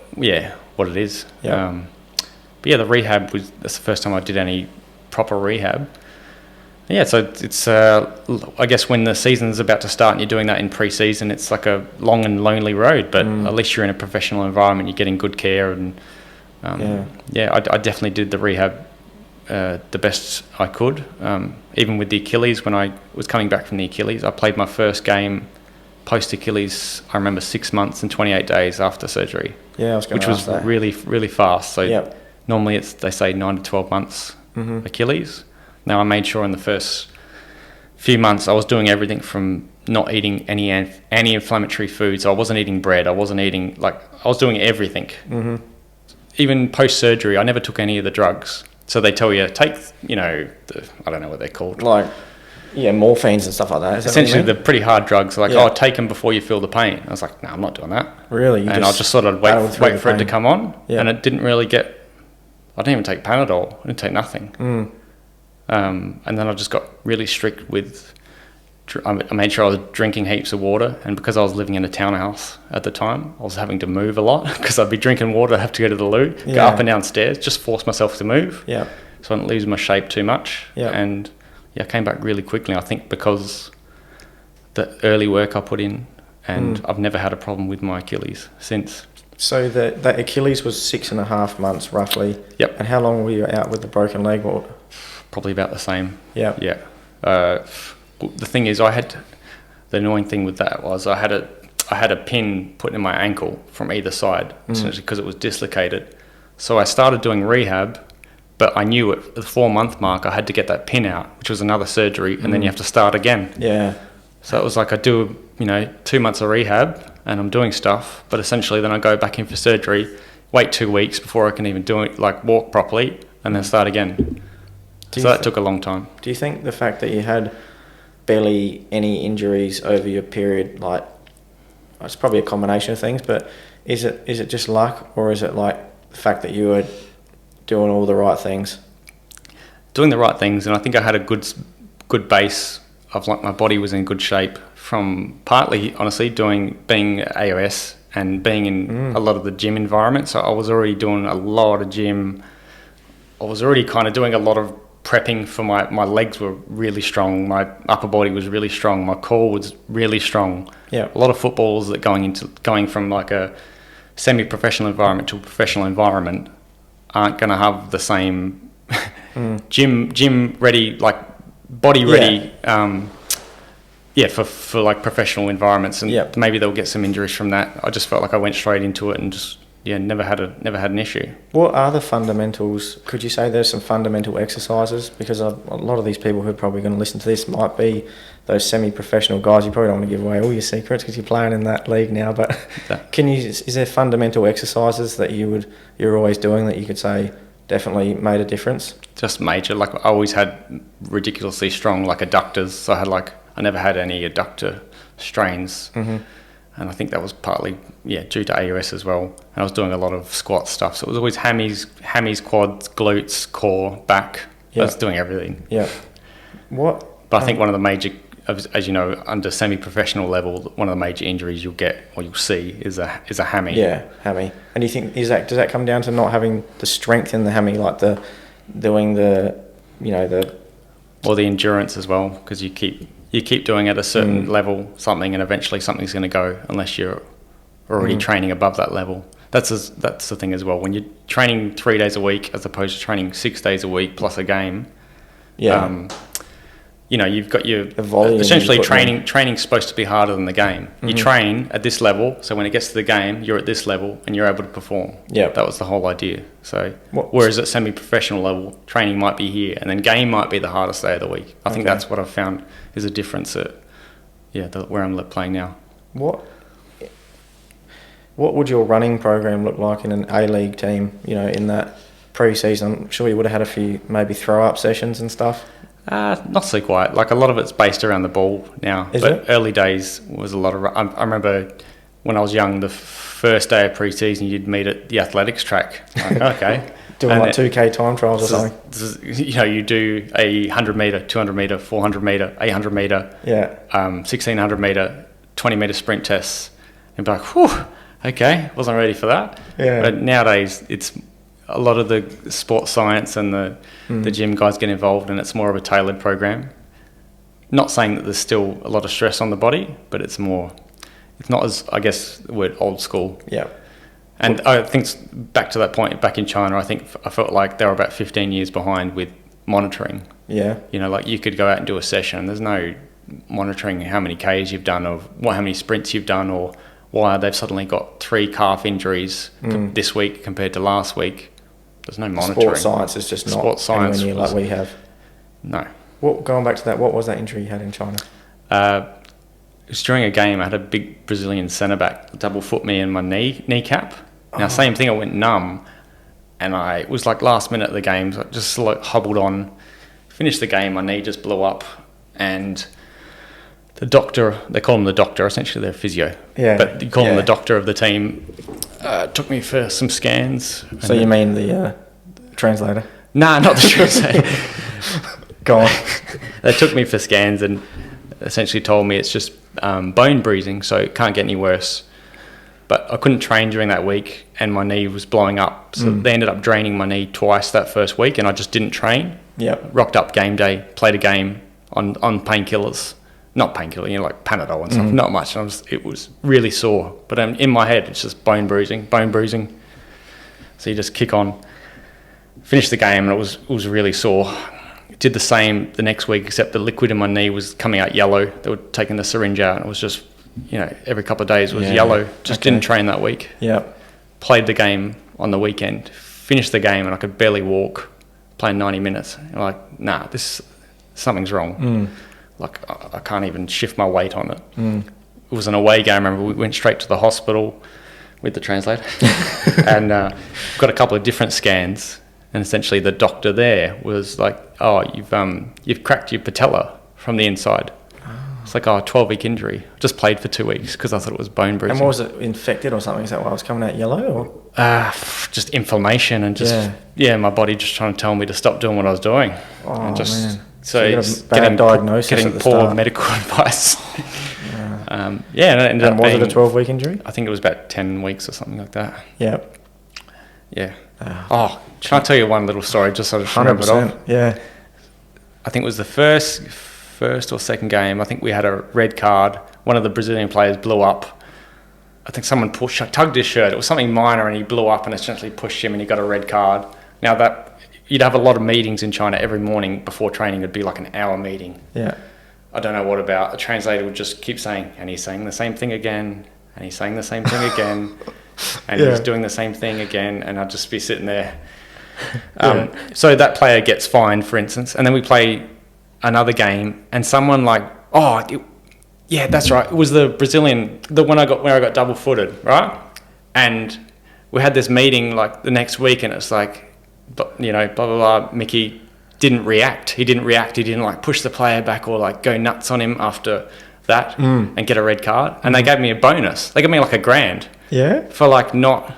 is. Yep. But the rehab that's the first time I did any proper rehab. Yeah, so it's I guess when the season's about to start and you're doing that in pre-season, it's like a long and lonely road, but at least you're in a professional environment, you're getting good care, and I definitely did the rehab the best I could. Even with the Achilles, when I was coming back from the Achilles, I played my first game post-Achilles, I remember 6 months and 28 days after surgery. Yeah, I was going to ask that. Which was really, really fast. So normally they say 9 to 12 months Achilles. Now, I made sure in the first few months I was doing everything from not eating any anti-inflammatory foods. I wasn't eating bread. I wasn't eating, I was doing everything. Even post-surgery, I never took any of the drugs. So they tell you, take, I don't know what they're called. Morphines and stuff like that. Essentially, the pretty hard drugs. Take them before you feel the pain. I was like, no, I'm not doing that. Really? I'll just sort of wait for it to come on. Yeah. And it didn't really I didn't even take Panadol. I didn't take nothing. And then I just got really strict with, I made sure I was drinking heaps of water, and because I was living in a townhouse at the time, I was having to move a lot because I'd be drinking water, I'd have to go to the loo, go up and down stairs, just force myself to move, so I didn't lose my shape too much, and I came back really quickly, I think because the early work I put in, and I've never had a problem with my Achilles since. So the Achilles was 6.5 months roughly. Yep. And how long were you out with the broken leg? Probably about the same. Yeah. Yeah. The thing is, the annoying thing with that was I had a pin put in my ankle from either side, essentially because it was dislocated. So I started doing rehab, but I knew at the 4-month mark I had to get that pin out, which was another surgery, and then you have to start again. Yeah. So it was like I do, 2 months of rehab, and I'm doing stuff, but essentially then I go back in for surgery, wait 2 weeks before I can even do it, walk properly, and then start again. So that took a long time. Do you think the fact that you had barely any injuries over your period, it's probably a combination of things, but is it just luck, or is it the fact that you were doing all the right things? Doing the right things, and I think I had a good base of my body was in good shape from partly, honestly, being AOS and being in a lot of the gym environment. So I was already doing a lot of gym. I was already kind of doing a lot of prepping for my legs were really strong, my upper body was really strong, my core was really strong. Yeah. A lot of footballers that going from a semi-professional environment to a professional environment aren't going to have the same gym ready, body ready for professional environments, and maybe they'll get some injuries from that. I just felt like I went straight into it and just never had an issue. What are the fundamentals? Could you say there's some fundamental exercises? Because a lot of these people who are probably going to listen to this might be those semi-professional guys. You probably don't want to give away all your secrets because you're playing in that league now. But is there fundamental exercises that you're always doing that you could say definitely made a difference? Just major. I always had ridiculously strong adductors. So I never had any adductor strains. And I think that was partly, due to AUS as well. And I was doing a lot of squat stuff. So it was always hammies, quads, glutes, core, back. I was doing everything. Yeah. But I think one of the major, as you know, under semi-professional level, one of the major injuries you'll get or you'll see is a hammy. Yeah, hammy. And do you think does that come down to not having the strength in the hammy, like the or the endurance as well, because you keep doing at a certain level something, and eventually something's going to go unless you're already training above that level. That's the thing as well. When you're training 3 days a week as opposed to training 6 days a week plus a game, you've got your essentially training's supposed to be harder than the game. You train at this level, so when it gets to the game, you're at this level and you're able to perform. Yeah, that was the whole idea. So whereas at semi-professional level, training might be here, and then game might be the hardest day of the week. I think that's what I've found is a difference at where I'm playing now. What would your running program look like in an A-League team? In that pre-season, I'm sure you would have had a few maybe throw-up sessions and stuff. Not so quite. Like a lot of it's based around the ball now. Early days was a lot of. I remember when I was young, the first day of pre-season, you'd meet at the athletics track. Like, okay. Doing like 2K time trials or something. You do a 100 metre, 200 metre, 400 metre, 800 metre, 1600 metre, 20 metre sprint tests. And be like, whew, okay, wasn't ready for that. Yeah. But nowadays, it's a lot of the sports science and the gym guys get involved, and it's more of a tailored program. Not saying that there's still a lot of stress on the body, but it's not as, I guess, the word old school. Yeah. And I think back to that point, back in China, I felt like they were about 15 years behind with monitoring. Yeah. Like you could go out and do a session. There's no monitoring how many Ks you've done or how many sprints you've done or why they've suddenly got 3 calf injuries this week compared to last week. There's no monitoring. Sports science is just not anywhere near like we have. No. Going back to that, what was that injury you had in China? It was during a game. I had a big Brazilian centre-back double foot me in my kneecap. Now, same thing, I went numb, and it was like last minute of the game, so I just hobbled on, finished the game, my knee just blew up, and the doctor, they call him the doctor, essentially they're physio, but you call him the doctor of the team, took me for some scans. So you mean the translator? Nah, not the translator. Go on. They took me for scans and essentially told me it's just bone bruising, so it can't get any worse. But I couldn't train during that week, and my knee was blowing up. So they ended up draining my knee twice that first week, and I just didn't train. Yep. Rocked up game day, played a game on painkillers. Not painkiller, like Panadol and stuff. Not much. It was really sore. But in my head, it's just bone bruising. So you just kick on. Finished the game, and it was really sore. Did the same the next week, except the liquid in my knee was coming out yellow. They were taking the syringe out, and it was just, every couple of days was yellow. Just didn't train that week. Yeah. Played the game on the weekend. Finished the game, and I could barely walk. Playing 90 minutes. I'm like, nah, something's wrong. Like, I can't even shift my weight on it. It was an away game. I remember we went straight to the hospital with the translator and got a couple of different scans. And essentially the doctor there was like, oh, you've cracked your patella from the inside. It's like, 12-week injury. Just played for 2 weeks because I thought it was bone bruising. And what was it, infected or something? Is that why it was coming out yellow? Or? Just inflammation and just, my body just trying to tell me to stop doing what I was doing. Oh, and just, man. So it's getting diagnosis getting poor start. Medical advice. And it ended up was being, it a 12-week injury? I think it was about 10 weeks or something like that. Yeah. Yeah. Can I tell you one little story just so I just remember it off? Yeah. I think it was the first or second game. I think we had a red card. One of the Brazilian players blew up. I think someone tugged his shirt. It was something minor, and he blew up and essentially pushed him, and he got a red card. Now that you'd have a lot of meetings in China every morning before training. It'd be like an hour meeting. Yeah. I don't know what about. A translator would just keep saying, and he's saying the same thing again, and he's saying the same thing again, and he's doing the same thing again, and I'd just be sitting there. So that player gets fined, for instance, and then we play another game, and someone that's right. It was the Brazilian, where I got double-footed, right? And we had this meeting like the next week, and it's like, blah blah blah. Mickey didn't react. He didn't like push the player back or like go nuts on him after that and get a red card. And they gave me a bonus. They gave me like $1,000 Yeah? for like not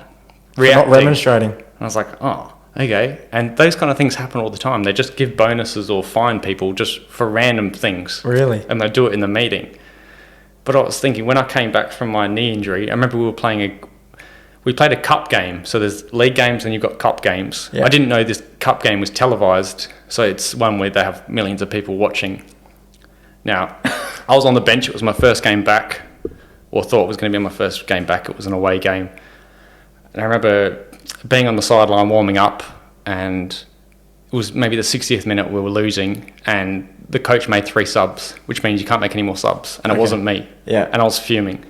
For reacting. not demonstrating. And I was like, oh, okay. And those kind of things happen all the time. They just give bonuses or fine people just for random things. Really? And they do it in the meeting. But I was thinking, when I came back from my knee injury, I remember we played a cup game. So there's league games and you've got cup games. Yeah. I didn't know this cup game was televised. So it's one where they have millions of people watching. Now, I was on the bench. It was my first game back, or thought it was going to be my first game back. It was an away game. And I remember being on the sideline warming up, and it was maybe the 60th minute we were losing, and the coach made 3 subs, which means you can't make any more subs. And it wasn't me. Yeah. And I was fuming.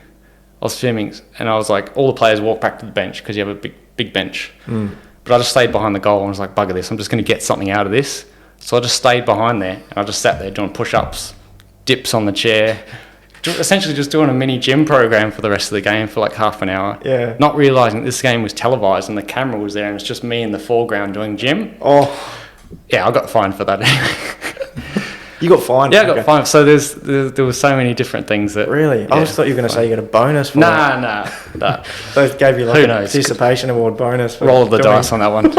And I was like, all the players walked back to the bench because you have a big bench. But I just stayed behind the goal and was like, bugger this, I'm just going to get something out of this. So I just stayed behind there, and I just sat there doing push-ups, dips on the chair, essentially just doing a mini gym program for the rest of the game for like half an hour. Yeah. Not realising this game was televised and the camera was there and it's just me in the foreground doing gym. Oh. Yeah, I got fined for that. You got fined? Yeah, I got fined. So there were so many different things that... Really? Yeah, I just thought you were going to say you got a bonus for that. Nah. They gave you like Who a knows? participation award bonus. For Roll of the doing- dice on that one.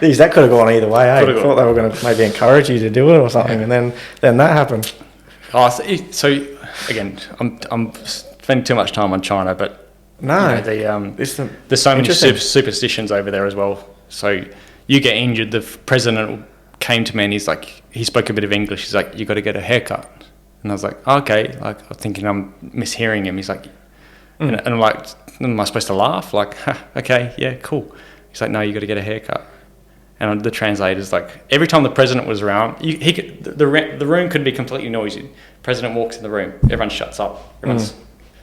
Geez, that could have gone either way. I Could've thought they were going to maybe encourage you to do it or something, and then that happened. Oh, so again, I'm spending too much time on China, but No. there's so many superstitions over there as well. So you get injured, the president came to me and he spoke a bit of English. He's like, you got to get a haircut. And I was like, oh, okay. Like, I'm thinking I'm mishearing him. He's like, and I'm like, am I supposed to laugh? Like, okay, yeah, cool. He's like, no, you got to get a haircut. And the translator's like, every time the president was around, the room could be completely noisy. President walks in the room, everyone shuts up. Everyone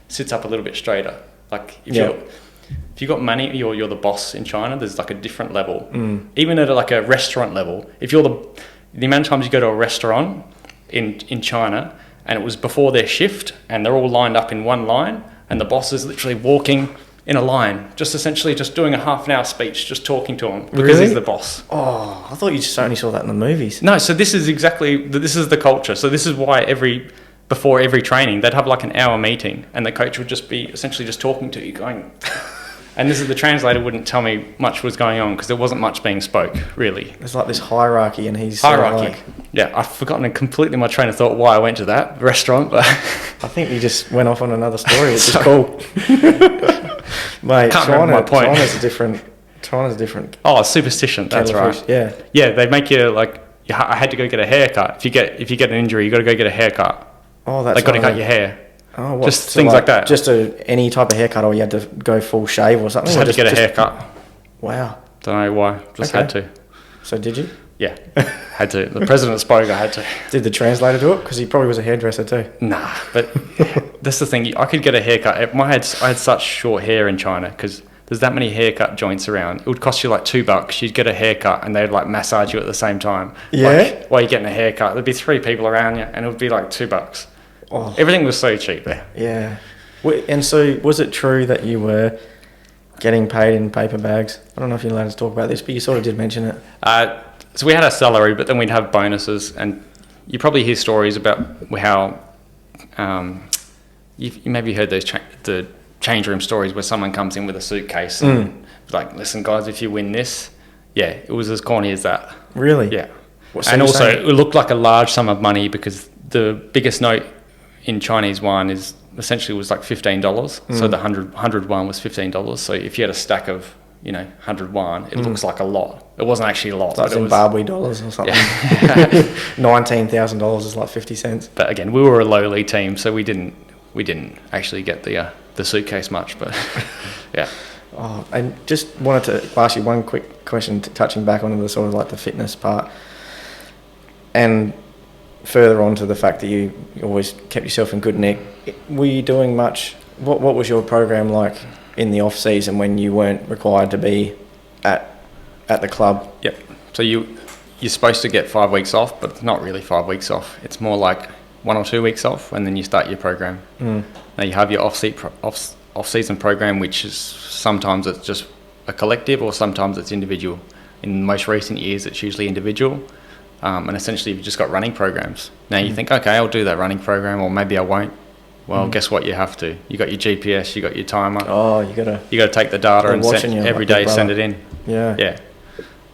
sits up a little bit straighter. Like, if you got money, you're the boss in China, there's like a different level. Even at like a restaurant level, if you're the amount of times you go to a restaurant in China and it was before their shift and they're all lined up in one line and the boss is literally walking in a line, just essentially just doing a half an hour speech, just talking to him because he's the boss. Oh, I thought you just only saw that in the movies. No, so this is the culture. So this is why before every training, they'd have like an hour meeting and the coach would just be essentially just talking to you going... And the translator wouldn't tell me much was going on because there wasn't much being spoke, really. There's like this hierarchy and he's... Hierarchy. Yeah, I've forgotten completely my train of thought why I went to that restaurant. But I think you just went off on another story, which is cool. Mate, Can't remember my point. China's different. Oh, superstition, that's right. Fish. Yeah. Yeah, they make you like... I had to go get a haircut. If you get an injury, you got to go get a haircut. Oh, that's... They've got to cut your hair. Oh, what? Just things like that. Just any type of haircut, or you had to go full shave or something? Just had to get a haircut. Wow. Don't know why. Just had to. So did you? Yeah, had to. The president spoke, I had to. Did the translator do it? Because he probably was a hairdresser too. Nah, but that's the thing. I could get a haircut. I had such short hair in China because there's that many haircut joints around. It would cost you like $2. You'd get a haircut and they'd like massage you at the same time. Yeah. Like, while you're getting a haircut, there'd be 3 people around you and it would be like $2. Oh. Everything was so cheap there. Yeah. And so was it true that you were getting paid in paper bags? I don't know if you're allowed to talk about this, but you sort of did mention it. So we had our salary, but then we'd have bonuses, and you probably hear stories about how you maybe heard those the change room stories where someone comes in with a suitcase and like, listen guys, if you win this, yeah, it was as corny as that. Really? Yeah. So and also it looked like a large sum of money because the biggest note in Chinese yuan was like $15. So the 100 yuan was $15. So if you had a stack of 100 yuan, it looks like a lot. It wasn't actually a lot. It's like Zimbabwe dollars or something. Yeah. $19,000 is like 50 cents. But again, we were a lowly team, so we didn't actually get the suitcase much. But yeah. Oh, and just wanted to ask you one quick question, touching back onto the sort of like the fitness part, and further on to the fact that you always kept yourself in good nick. Were you doing much? What was your program like in the off season when you weren't required to be at the club? Yep. So you're supposed to get 5 weeks off, but it's not really 5 weeks off. It's more like 1 or 2 weeks off, and then you start your program. Now you have your off-season program, which is sometimes it's just a collective or sometimes it's individual. In most recent years, it's usually individual. And essentially, you've just got running programs. Now you think, okay, I'll do that running program, or maybe I won't. Well, guess what? You have to. You got your GPS, you got your timer. Oh, you got to take the data and watching you every like day Big send Brother. it in. Yeah. Yeah.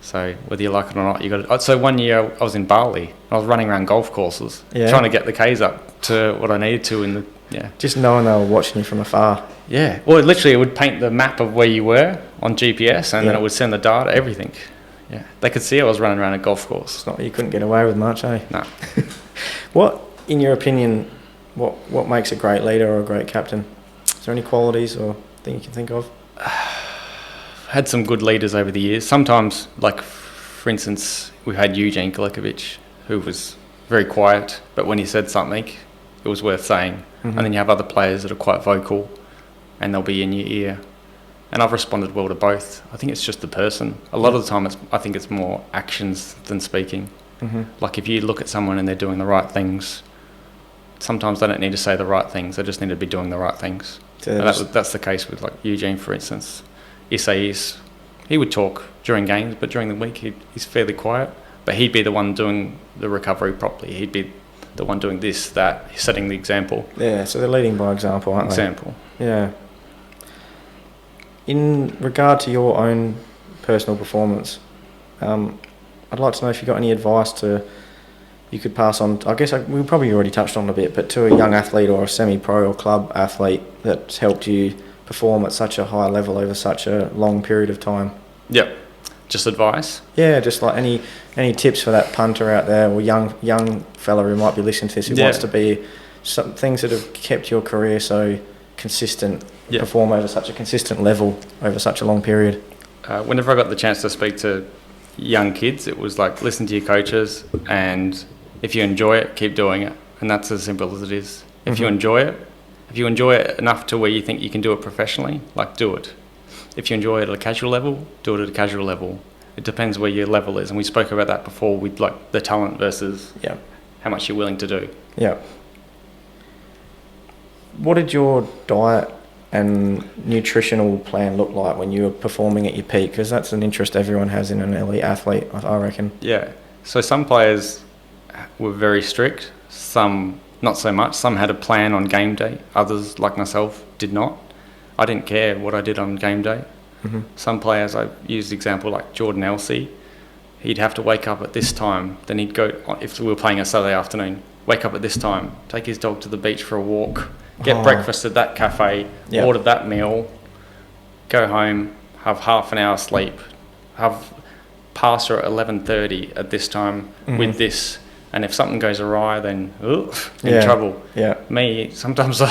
So whether you like it or not, you got to. So one year I was in Bali. I was running around golf courses, trying to get the Ks up to what I needed to in the. Yeah. Just knowing they were watching you from afar. Yeah. Well, literally, it would paint the map of where you were on GPS, and then it would send the data, everything. Yeah. They could see I was running around a golf course. It's not, you couldn't get away with much, eh? No. What, in your opinion, what makes a great leader or a great captain? Is there any qualities or thing you can think of? Had some good leaders over the years. Sometimes, like for instance, we had Eugene Galekovic, who was very quiet, but when he said something, it was worth saying. And then you have other players that are quite vocal, and they'll be in your ear. And I've responded well to both. I think it's just the person. A lot of the time, I think it's more actions than speaking. Like if you look at someone and they're doing the right things, sometimes they don't need to say the right things. They just need to be doing the right things. And that's the case with like Eugene, for instance. He would talk during games, but during the week he's fairly quiet. But he'd be the one doing the recovery properly. He'd be the one doing this, that, setting the example. Yeah, so they're leading by example, aren't they? Yeah. In regard to your own personal performance, I'd like to know if you got any advice you could pass on. I guess we probably already touched on it a bit, but to a young athlete or a semi-pro or club athlete that's helped you perform at such a high level over such a long period of time. Yep. Just advice? Yeah, just like any tips for that punter out there or young fella who might be listening to this who wants to be some things that have kept your career so consistent, perform over such a consistent level over such a long period. Whenever I got the chance to speak to young kids, it was like listen to your coaches, and if you enjoy it, keep doing it. And that's as simple as it is. If you enjoy it enough to where you think you can do it professionally, like do it. If you enjoy it at a casual level, do it at a casual level. It depends where your level is, and we spoke about that before with like the talent versus how much you're willing to do. Yeah. What did your diet and nutritional plan look like when you were performing at your peak? Because that's an interest everyone has in an elite athlete, I reckon. Yeah. So some players were very strict, some not so much. Some had a plan on game day. Others, like myself, did not. I didn't care what I did on game day. Some players, I used the example like Jordan Elsey, he'd have to wake up at this time. Then he'd go, if we were playing a Saturday afternoon, wake up at this time, take his dog to the beach for a walk, get breakfast at that cafe, order that meal, go home, have half an hour sleep, have pasta at 11:30 at this time with this. And if something goes awry, then in trouble. Yeah. Me, sometimes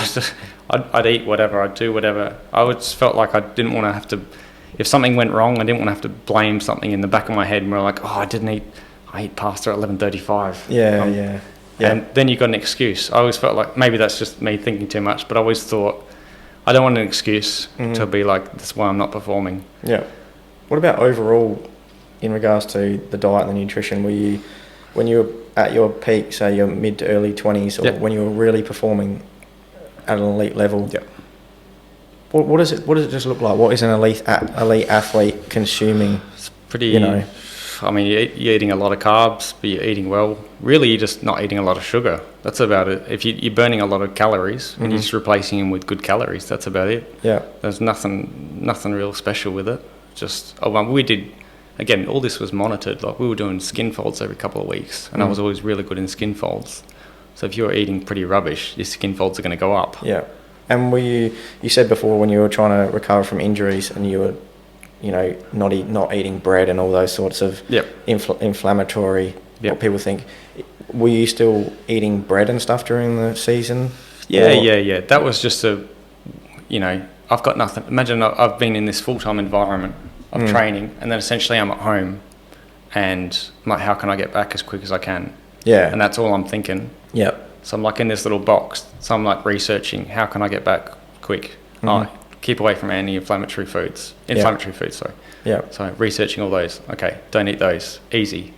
I'd eat whatever, I'd do whatever. I always felt like I didn't want to have to, if something went wrong, I didn't want to have to blame something in the back of my head. And we're like, I ate pasta at 11:35. Yeah. And then you got an excuse. I always felt like maybe that's just me thinking too much, but I always thought I don't want an excuse to be like, that's why I'm not performing. Yeah. What about overall in regards to the diet and the nutrition? When you were at your peak, say your mid to early 20s, or when you were really performing at an elite level, what does it just look like? What is an elite athlete consuming? It's pretty, I mean, you're eating a lot of carbs, but you're eating well. Really, you're just not eating a lot of sugar. That's about it. If you're burning a lot of calories and you're just replacing them with good calories, that's about it. Yeah. There's nothing real special with it. Just, we did, again, all this was monitored. Like we were doing skin folds every couple of weeks, and I was always really good in skin folds. So if you're eating pretty rubbish, your skin folds are going to go up. Yeah. And you said before when you were trying to recover from injuries and you were, not eating bread and all those sorts of inflammatory, what people think. Were you still eating bread and stuff during the season? Yeah. That was just I've got nothing. Imagine I've been in this full-time environment of training, and then essentially I'm at home, and I'm like, how can I get back as quick as I can? Yeah. And that's all I'm thinking. Yep. So I'm like in this little box. So I'm like researching, how can I get back quick? Keep away from anti-inflammatory foods. Sorry. Yeah. So researching all those. Okay, don't eat those. Easy.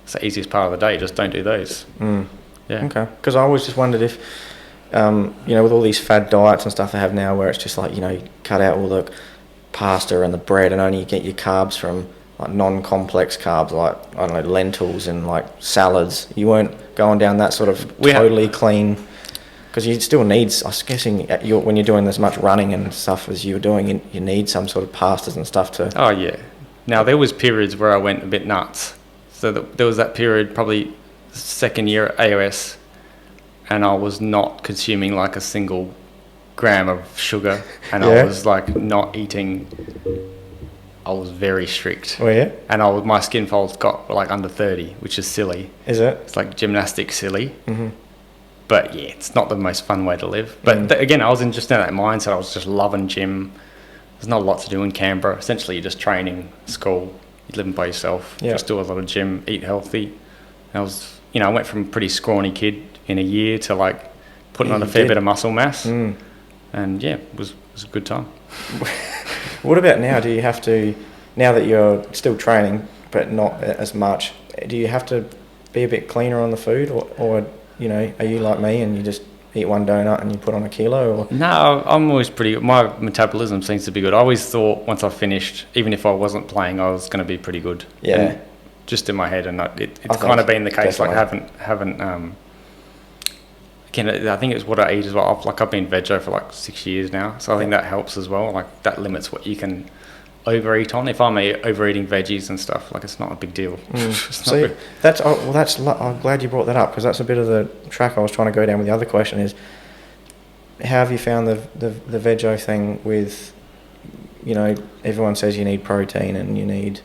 It's the easiest part of the day. Just don't do those. Yeah. Okay. Because I always just wondered if, with all these fad diets and stuff they have now where it's just like, cut out all the pasta and the bread and only get your carbs from like non-complex carbs like, I don't know, lentils and like salads. You weren't going down that sort of clean... because you still need, I was guessing, when you're doing as much running and stuff as you're doing, you need some sort of pastas and stuff to... Oh, yeah. Now, there was periods where I went a bit nuts. So there was that period, probably second year at AOS, and I was not consuming like a single gram of sugar, and I was like not eating. I was very strict. Oh, yeah? And my skin folds got like under 30, which is silly. Is it? It's like gymnastics silly. Mm-hmm. But yeah, it's not the most fun way to live. But again, I was just in that mindset. I was just loving gym. There's not a lot to do in Canberra. Essentially, you're just training, school, you're living by yourself, just do a lot of gym, eat healthy. And I went from a pretty scrawny kid in a year to like putting on a fair bit of muscle mass. And yeah, it was a good time. What about now? Do you have to, now that you're still training, but not as much, do you have to be a bit cleaner on the food? Or are you like me and you just eat one donut and you put on a kilo? Or? No, I'm always pretty good. My metabolism seems to be good. I always thought once I finished, even if I wasn't playing, I was going to be pretty good. Yeah. And just in my head, and it's kind of been the case. Definitely. Like I haven't. Again, I think it's what I eat as well. I've been veggie for like 6 years now, so I think that helps as well. Like that limits what you can overeat on. If I'm overeating veggies and stuff, like it's not a big deal. See, I'm glad you brought that up, because that's a bit of the track I was trying to go down with the other question is, how have you found the veggie thing with, everyone says you need protein and you need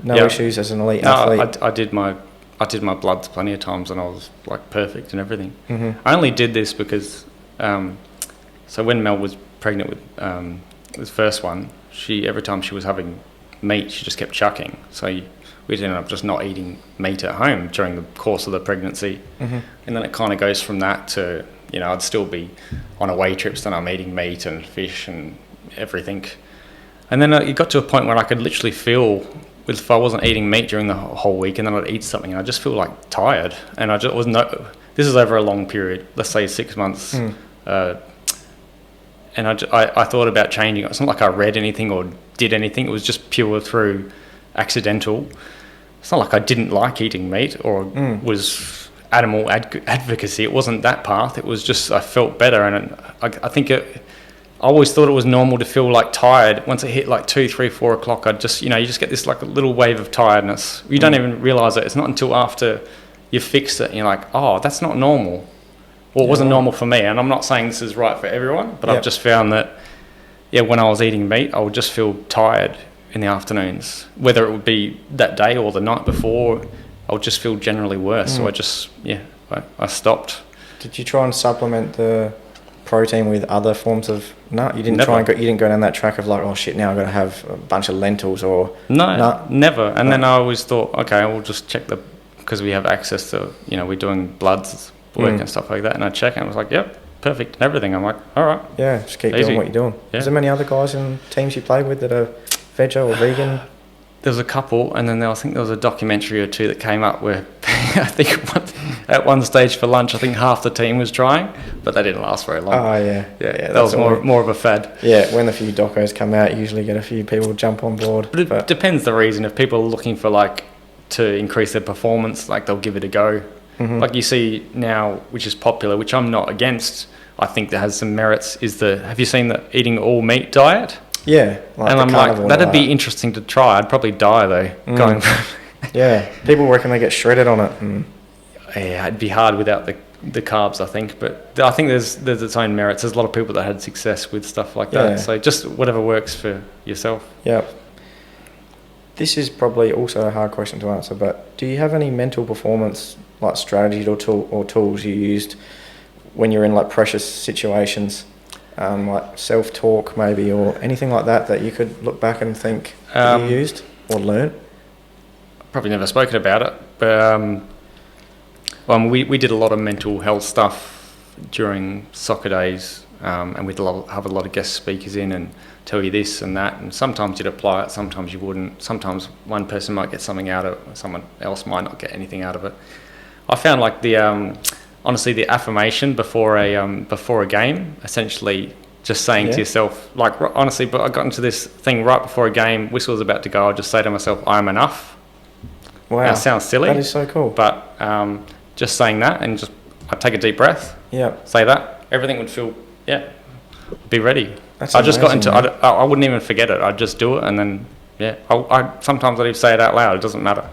issues as an elite athlete? I did my bloods plenty of times and I was like perfect and everything. Mm-hmm. I only did this because so when Mel was pregnant with the first one, every time she was having meat, she just kept chucking. So we ended up just not eating meat at home during the course of the pregnancy. Mm-hmm. And then it kind of goes from that to, I'd still be on away trips and I'm eating meat and fish and everything. And then it got to a point where I could literally feel, if I wasn't eating meat during the whole week and then I'd eat something, I just feel like tired. And this is over a long period, let's say 6 months. And I thought about changing. It's not like I read anything or did anything. It was just pure through accidental. It's not like I didn't like eating meat or was animal advocacy. It wasn't that path. It was just I felt better. And I think I always thought it was normal to feel like tired. Once it hit like 2, 3, 4 o'clock, I'd just, you just get this like a little wave of tiredness. You don't even realise it. It's not until after you fix it and you're like, oh, that's not normal. Well, it wasn't normal for me, and I'm not saying this is right for everyone, but I've just found that, when I was eating meat, I would just feel tired in the afternoons. Whether it would be that day or the night before, I would just feel generally worse. So I just, I stopped. Did you try and supplement the protein with other forms of nut? You didn't Never. You didn't go down that track of like, oh shit, now I've got to have a bunch of lentils or... No, never. And then I always thought, okay, we'll just check because we have access to, we're doing bloods, work and stuff like that, and I check and I was like, yep, perfect and everything. I'm like, all right, just keep doing what you're doing. Is there many other guys in teams you played with that are veggie or vegan? There was a couple, and then I think there was a documentary or two that came up where I think at one stage for lunch, I think half the team was trying, but they didn't last very long. Oh yeah, that was more of a fad. Yeah, when a few docos come out, you usually get a few people jump on board. But it depends the reason. If people are looking for to increase their performance, they'll give it a go. Mm-hmm. Like you see now, which is popular, which I'm not against, I think that has some merits, have you seen the eating all meat diet? Yeah. And I'm like, that'd be interesting to try. I'd probably die though, going people reckon they get shredded on it. Yeah, it'd be hard without the carbs, I think. But I think there's its own merits. There's a lot of people that had success with stuff like that. So just whatever works for yourself. Yeah. This is probably also a hard question to answer, but do you have any mental performance strategies or tools you used when you're in precious situations, like self-talk maybe, or anything like that you could look back and think you used or learned? Probably never spoken about it, but we did a lot of mental health stuff during soccer days, and we'd have a lot of guest speakers in and tell you this and that, and sometimes you'd apply it, sometimes you wouldn't. Sometimes one person might get something out of it, someone else might not get anything out of it. I found honestly the affirmation before a game, essentially just saying to yourself, honestly, but I got into this thing right before a game, whistle was about to go, I'd just say to myself, I am enough. Wow. That sounds silly. That is so cool. But just saying that and just I'd take a deep breath. Yeah. Say that. Everything would feel, be ready. That's I just got amazing, into, I wouldn't even forget it. I'd just do it, and then, sometimes I'd even say it out loud. It doesn't matter.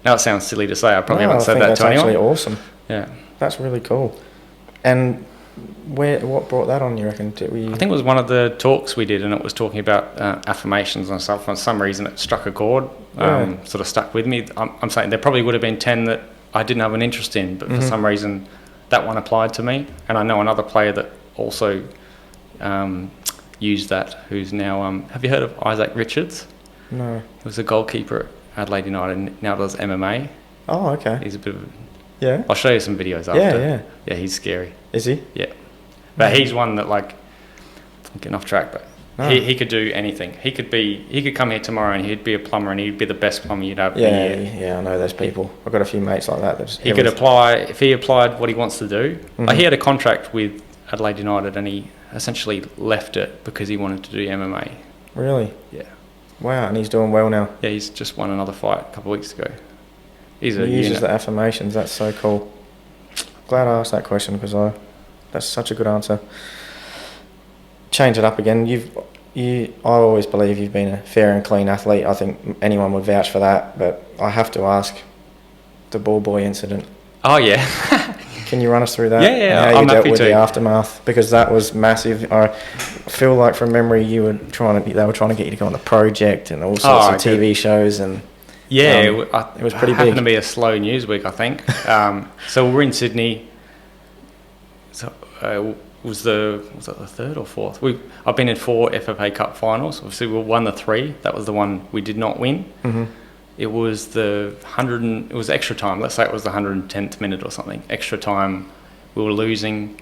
Now it sounds silly to say. I probably haven't said that to anyone. That's actually awesome. Yeah. That's really cool. And what brought that on, you reckon? I think it was one of the talks we did, and it was talking about affirmations and stuff. For some reason, it struck a chord, sort of stuck with me. I'm saying there probably would have been 10 that I didn't have an interest in, but for some reason, that one applied to me. And I know another player that also used that, who's now... have you heard of Isaac Richards? No. He was a goalkeeper at Adelaide United, and now does MMA. Oh, okay. He's a bit of... Yeah. I'll show you some videos after. Yeah. Yeah, he's scary. Is he? Yeah. But he's one that, like, I'm getting off track, but he could do anything. He could come here tomorrow and he'd be a plumber, and he'd be the best plumber you'd have in a year. Yeah, I know those people. I've got a few mates like that. He could apply, if he applied what he wants to do. Like, he had a contract with Adelaide United, and he essentially left it because he wanted to do MMA. Really? Yeah. Wow, and he's doing well now. Yeah, he's just won another fight a couple of weeks ago. He uses the affirmations. That's so cool. Glad I asked that question, because that's such a good answer. Change it up again. I always believe you've been a fair and clean athlete. I think anyone would vouch for that. But I have to ask, the ball boy incident. Oh yeah. Can you run us through that? Yeah. And how you dealt with the to. aftermath, because that was massive. I feel like from memory they were trying to get you to go on the project and all sorts of TV shows and. Yeah, it was pretty big. It happened to be a slow news week, I think. So we're in Sydney. So was that the third or fourth? I've been in 4 FFA Cup finals. Obviously, we won the 3. That was the one we did not win. Mm-hmm. It was it was extra time. Let's say it was the 110th minute or something. Extra time. We were losing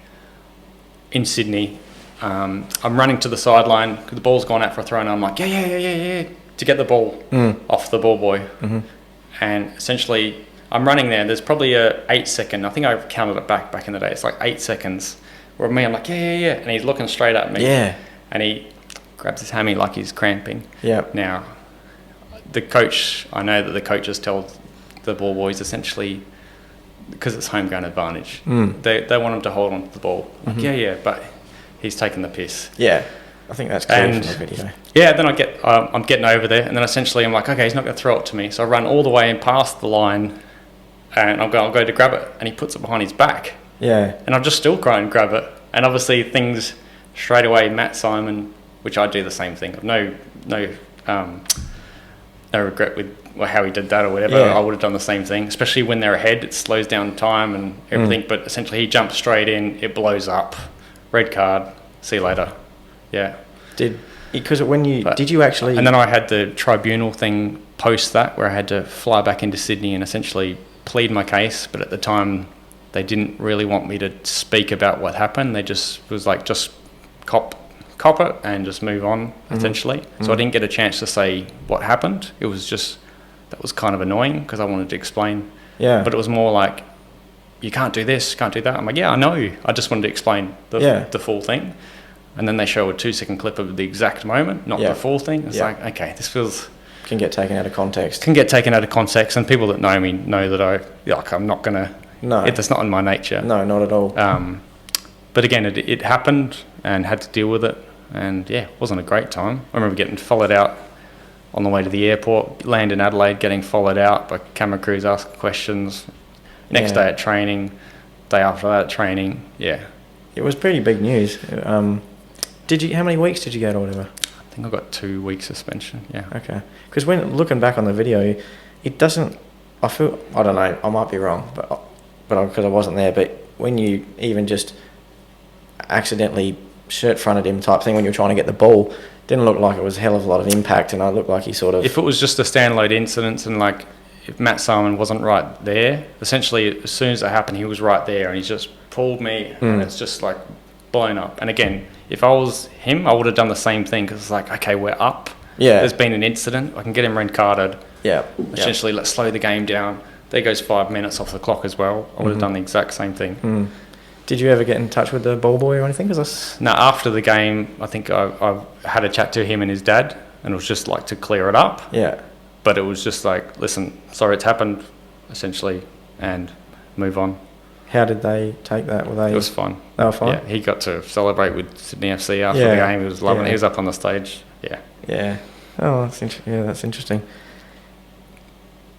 in Sydney. I'm running to the sideline. The ball's gone out for a throw, and I'm like, yeah. To get the ball off the ball boy. Mm-hmm. And essentially, I'm running there. There's probably a 8-second, I think I counted it back in the day. It's like 8 seconds. Where me, I'm like, yeah. And he's looking straight at me. Yeah. And he grabs his hammy like he's cramping. Yeah. Now, I know that the coaches tell the ball boys essentially, because it's home ground advantage, they want him to hold on to the ball. Like, but he's taking the piss. Yeah. I think that's clear from the video. Yeah, then I'm getting over there, and then essentially I'm like, okay, he's not going to throw it to me. So I run all the way and past the line, and I'll go to grab it, and he puts it behind his back. Yeah. And I'll just still try and grab it. And obviously things straight away, Matt Simon, which I do the same thing. No regret with how he did that or whatever. Yeah. I would have done the same thing, especially when they're ahead. It slows down time and everything. But essentially he jumps straight in, it blows up, red card, see you later. Yeah. Did you actually... And then I had the tribunal thing post that, where I had to fly back into Sydney and essentially plead my case. But at the time, they didn't really want me to speak about what happened. They just was like, just cop it and just move on, essentially. So I didn't get a chance to say what happened. It was just... That was kind of annoying, because I wanted to explain. Yeah. But it was more like, you can't do this, can't do that. I'm like, yeah, I know. I just wanted to explain the full thing. And then they show a 2-second clip of the exact moment, not the full thing. It's like, okay, this feels... Can get taken out of context. And people that know me know that I'm not going to... No. That's not in my nature. No, not at all. But again, it happened and had to deal with it. And yeah, it wasn't a great time. I remember getting followed out on the way to the airport, land in Adelaide, getting followed out by camera crews asking questions. Next day at training, day after that at training, It was pretty big news. How many weeks did you get or whatever? I think I got 2 weeks suspension, Okay. Because when looking back on the video, it doesn't... I don't know, I might be wrong, but because I wasn't there, but when you even just accidentally shirt fronted him type thing when you're trying to get the ball, didn't look like it was a hell of a lot of impact, and I looked like he sort of... If it was just a standalone incident and like if Matt Simon wasn't right there, essentially as soon as it happened, he was right there and he just pulled me and it's just like blown up. And again, if I was him, I would have done the same thing, because it's like, okay, we're up. Yeah. There's been an incident. I can get him red carded. Yeah. Essentially, let's slow the game down. There goes 5 minutes off the clock as well. I would have done the exact same thing. Did you ever get in touch with the ball boy or anything? No, after the game, I think I had a chat to him and his dad, and it was just like to clear it up. Yeah. But it was just like, listen, sorry it's happened, essentially, and move on. How did they take that? Were they? It was fun. They were fine. Yeah, he got to celebrate with Sydney FC after Yeah. the game. He was loving it. Yeah. He was up on the stage. Yeah. Yeah. Oh, that's interesting.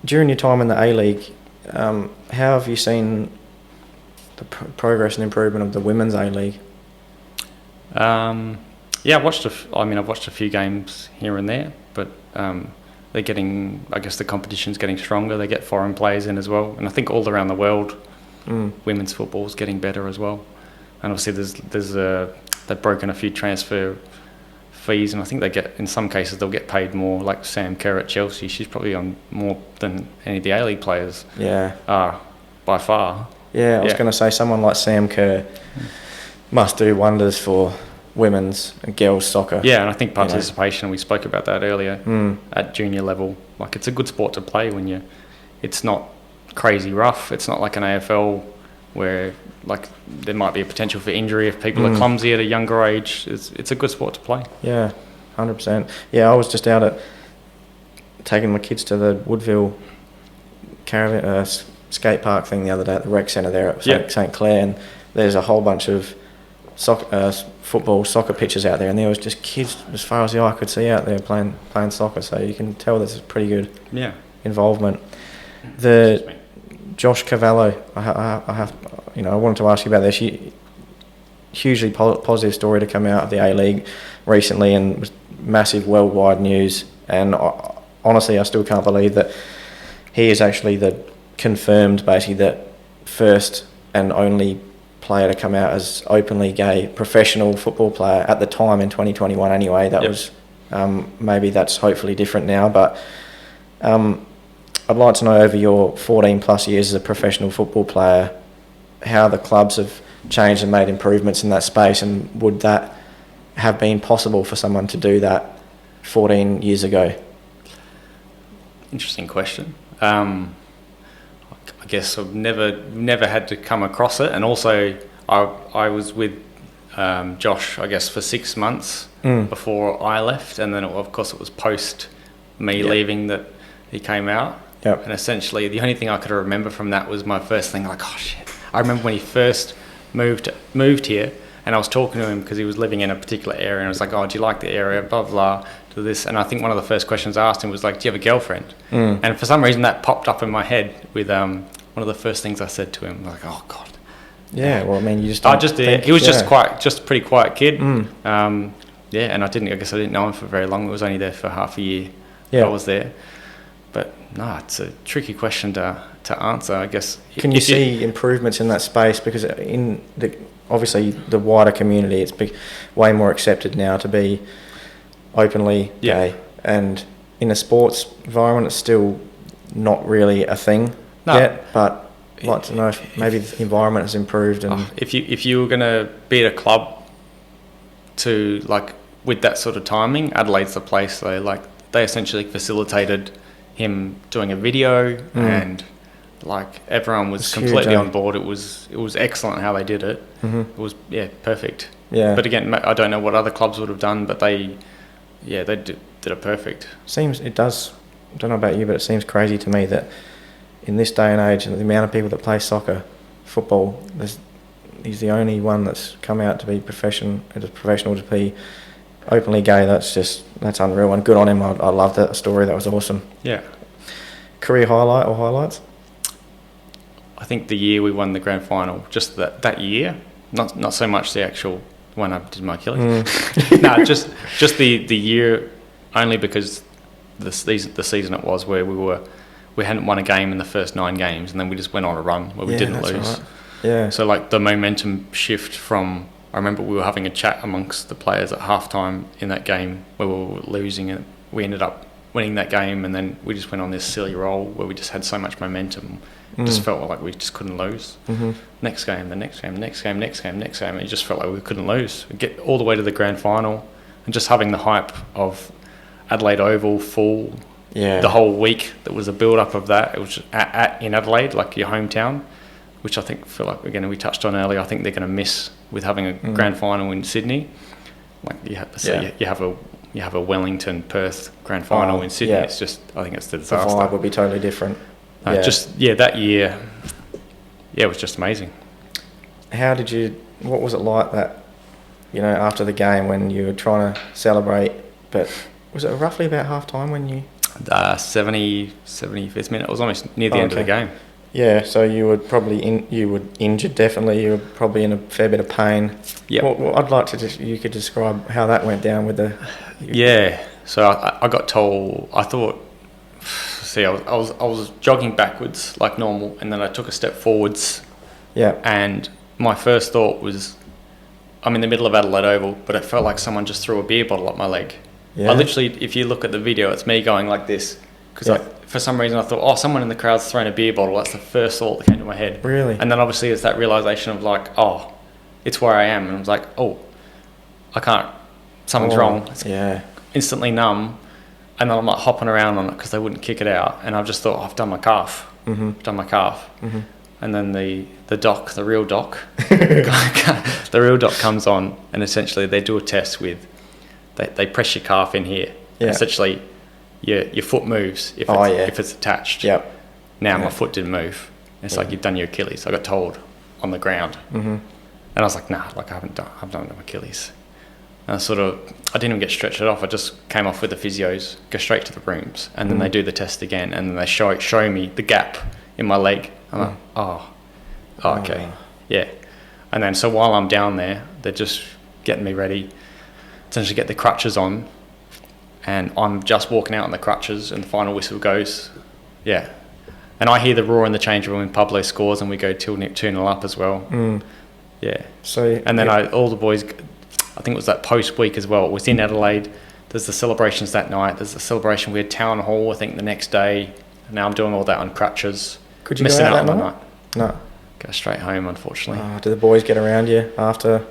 During your time in the A-League, how have you seen the progress and improvement of the women's A-League? Yeah, I've watched a few games here and there, but they're getting, I guess the competition's getting stronger. They get foreign players in as well, and I think all around the world, women's football's getting better as well. And obviously, they've broken a few transfer fees, and I think in some cases they'll get paid more. Like Sam Kerr at Chelsea, she's probably on more than any of the A-League players. Yeah. Are by far. Yeah, I was going to say someone like Sam Kerr must do wonders for women's and girls soccer. Yeah, and I think participation, we spoke about that earlier, at junior level. Like, it's a good sport to play when it's not crazy rough. It's not like an AFL where like there might be a potential for injury if people are clumsy at a younger age. It's a good sport to play. Yeah, 100%. Yeah, I was just out at taking my kids to the Woodville caravan skate park thing the other day at the rec centre there at St Clair, and there's a whole bunch of soccer pitches out there, and there was just kids as far as the eye could see out there playing soccer. So you can tell there's pretty good involvement. The Josh Cavallo, I wanted to ask you about this. Hugely positive story to come out of the A-League recently, and was massive worldwide news. And honestly, I still can't believe that he is actually confirmed basically that first and only player to come out as openly gay professional football player at the time in 2021 anyway. That was maybe that's hopefully different now, but I'd like to know, over your 14 plus years as a professional football player, how the clubs have changed and made improvements in that space, and would that have been possible for someone to do that 14 years ago? Interesting question. I guess I've never had to come across it, and also I was with Josh, I guess, for 6 months before I left, and then of course it was post me leaving that he came out. Yep. And essentially the only thing I could remember from that was my first thing, like, oh shit. I remember when he first moved here, and I was talking to him because he was living in a particular area, and I was like, oh, do you like the area, blah blah, to this. And I think one of the first questions I asked him was like, do you have a girlfriend? And for some reason that popped up in my head with one of the first things I said to him, like, oh god. Yeah, well, I mean, you just he was just a pretty quiet kid. And I didn't know him for very long. I was only there for half a year. I was there. But no, it's a tricky question to answer, I guess. Can you see improvements in that space? Because in obviously the wider community, it's way more accepted now to be openly gay, and in a sports environment, it's still not really a thing yet. But I'd like to know if maybe the environment has improved. And if you were going to be at a club to, like, with that sort of timing, Adelaide's the place. They essentially facilitated him doing a video, and like everyone was completely on board. It was excellent how they did it. It was perfect. But again, I don't know what other clubs would have done, but they did it perfect. It does. I don't know about you, but it seems crazy to me that in this day and age, and the amount of people that play football, he's the only one that's come out to be professional to be openly gay. That's unreal, and good on him. I love that story. That was awesome. Yeah. Career highlight or highlights? I think the year we won the grand final, just that year, not so much the actual when I did my Achilles. No, just the year, only because the season it was where we hadn't won a game in the first 9 games, and then we just went on a run where we didn't lose. Right. Yeah. So like the momentum shift from, I remember we were having a chat amongst the players at halftime in that game where we were losing it. We ended up winning that game, and then we just went on this silly roll where we just had so much momentum. Just felt like we just couldn't lose. Next game, the next game. And it just felt like we couldn't lose. We'd get all the way to the grand final, and just having the hype of Adelaide Oval full the whole week. That was a build-up of that. It was in Adelaide, like your hometown, which I feel like, again, we touched on earlier, I think they're going to miss with having a grand final in Sydney. Like you have a Wellington Perth grand final in Sydney. It's just, I think it's the disaster. The vibe would be totally different. That year, it was just amazing. what was it like that, after the game when you were trying to celebrate, but was it roughly about half time when you... 75th minute, it was almost near the end of the game. Yeah, so you were probably injured, definitely. You were probably in a fair bit of pain. Yeah. Well, I'd like to you could describe how that went down with the... Yeah, so I got told, I thought, I was jogging backwards like normal, and then I took a step forwards. Yeah. And my first thought was, I'm in the middle of Adelaide Oval, but it felt like someone just threw a beer bottle up my leg. Yeah. I literally, if you look at the video, it's me going like this, because for some reason I thought, someone in the crowd's thrown a beer bottle. That's the first thought that came to my head. Really? And then obviously it's that realisation of like, it's where I am. And I was like, I can't, something's wrong. It's instantly numb. And then I'm like hopping around on it because they wouldn't kick it out. And I've just thought, I've done my calf. Mm-hmm. I've done my calf. Mm-hmm. And then the real doc, the real doc comes on, and essentially they do a test with, they press your calf in here. Yeah. Essentially, your foot moves if it's attached. Yep. Now my foot didn't move. It's like, you've done your Achilles. I got told on the ground. Mm-hmm. And I was like, nah, like I've done my Achilles. And I didn't even get stretched it off. I just came off with the physios, go straight to the rooms, and then they do the test again, and then they show me the gap in my leg. I'm like, okay. Yeah. And then so while I'm down there, they're just getting me ready, essentially get the crutches on, and I'm just walking out on the crutches, and the final whistle goes. Yeah. And I hear the roar in the change room when Pablo scores, and we go 2-0 up as well. Mm. Yeah. So and then all the boys, I think it was that post week as well. It was in Adelaide. There's the celebrations that night. There's the celebration. We had town hall, I think, the next day. Now I'm doing all that on crutches. Could you go out that night? No. Go straight home, unfortunately. Do the boys get around you after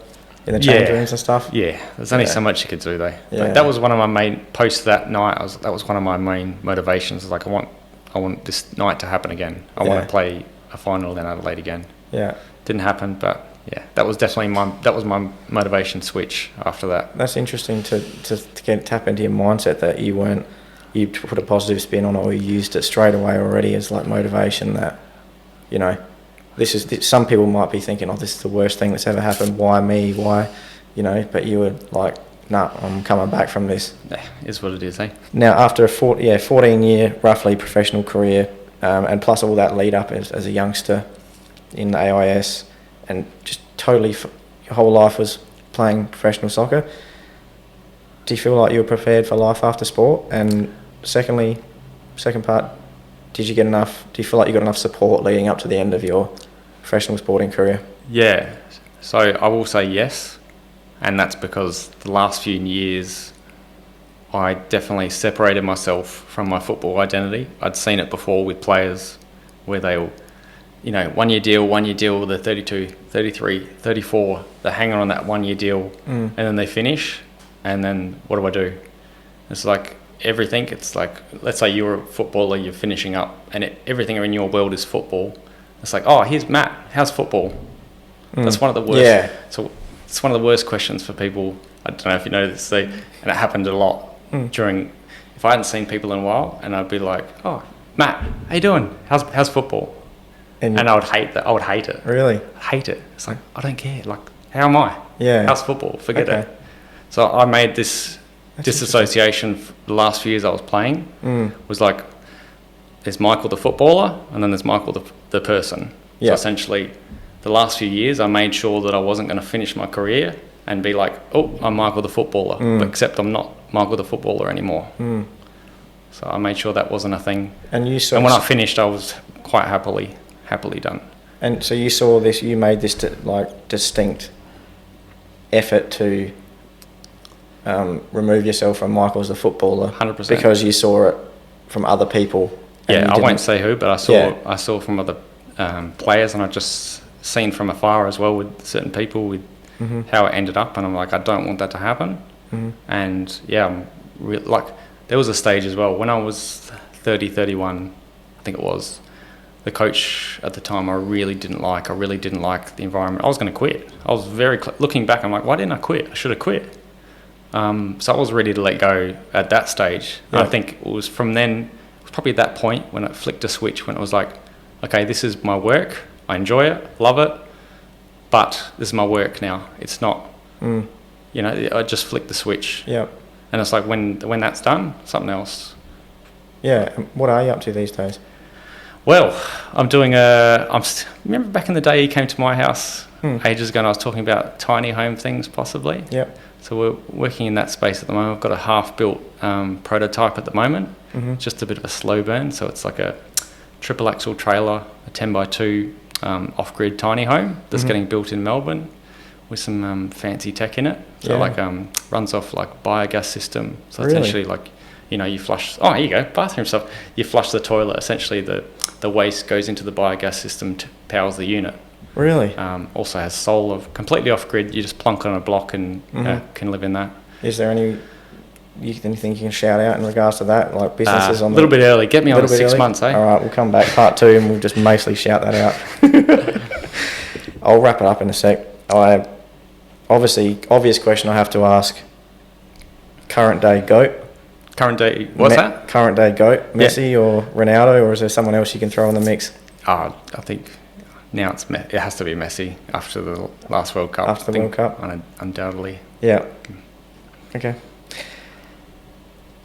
in the change rooms and stuff? Yeah. There's only so much you could do, though. Yeah. That was one of my main posts that night. That was one of my main motivations. Like, I want this night to happen again. I want to play a final in Adelaide again. Yeah. Didn't happen, but yeah, that was definitely my motivation switch after that. That's interesting to tap into your mindset that you put a positive spin on it, or you used it straight away already as like motivation that, some people might be thinking, this is the worst thing that's ever happened. Why me? Why, but you were like, nah, I'm coming back from this. Yeah, is what it is, eh? Now, after a 14-year roughly professional career, and plus all that lead up as a youngster in the AIS, and just totally your whole life was playing professional soccer, do you feel like you were prepared for life after sport? And second part, do you feel like you got enough support leading up to the end of your professional sporting career? Yeah, so I will say yes, and that's because the last few years I definitely separated myself from my football identity. I'd seen it before with players where they'll, 1 year deal, they're 32, 33, 34, they're hanging on that 1 year deal, and then they finish, and then what do? It's like everything. It's like, let's say you're a footballer, you're finishing up, and everything in your world is football. It's like, here's Matt, how's football? That's one of the worst. Yeah. So it's one of the worst questions for people. I don't know if you know this, and it happened a lot during, if I hadn't seen people in a while, and I'd be like, Matt, how you doing? How's football? And I would hate that. I would hate it. Really? Hate it. It's like, I don't care. Like, how am I? Yeah. How's football? Forget it. So I made this disassociation for the last few years I was playing. Was like, there's Michael the footballer, and then there's Michael the person. Yeah. So essentially, the last few years I made sure that I wasn't going to finish my career and be like, I'm Michael the footballer, but except I'm not Michael the footballer anymore. So I made sure that wasn't a thing. And when I finished, I was quite happily done. And so you saw this, you made this distinct effort to remove yourself from Michael as the footballer. 100%. Because you saw it from other people. Yeah, I won't say who, but I saw from other players, and I just seen from afar as well with certain people with how it ended up, and I'm like, I don't want that to happen. And yeah, there was a stage as well when I was 30, 31, I think it was. The coach at the time I really didn't like the environment. I was going to quit. I was looking back, I'm like, why didn't I quit? I should have quit. So I was ready to let go at that stage. Yeah. I think it was from then, it was probably at that point when it flicked a switch, when it was like, okay, this is my work. I enjoy it, love it, but this is my work now. It's not, you know, I just flick the switch. Yeah. And it's like when that's done, something else. Yeah. What are you up to these days? Well, I'm doing remember back in the day you came to my house ages ago and I was talking about tiny home things possibly? Yep. So we're working in that space at the moment. I've got a half-built prototype at the moment, just a bit of a slow burn. So it's like a triple axle trailer, a 10x2 off-grid tiny home that's getting built in Melbourne with some fancy tech in it. So runs off like biogas system. So Really? essentially like, you know, you flush, here you go, bathroom stuff. You flush the toilet, essentially the waste goes into the biogas system to powers the unit. Really? Also has solar, completely off-grid. You just plonk it on a block and can live in that. Is there anything you can shout out in regards to that, like businesses on a little bit early. Get me on 6 months, eh? All right, we'll come back part 2 and we'll just mostly shout that out. I'll wrap it up in a sec. Obvious question I have to ask. Current day GOAT. Current day, what's that? Current day GOAT, Messi or Ronaldo, or is there someone else you can throw in the mix? I think now it has to be Messi after the last World Cup. After the World Cup? Undoubtedly. Yeah. Okay.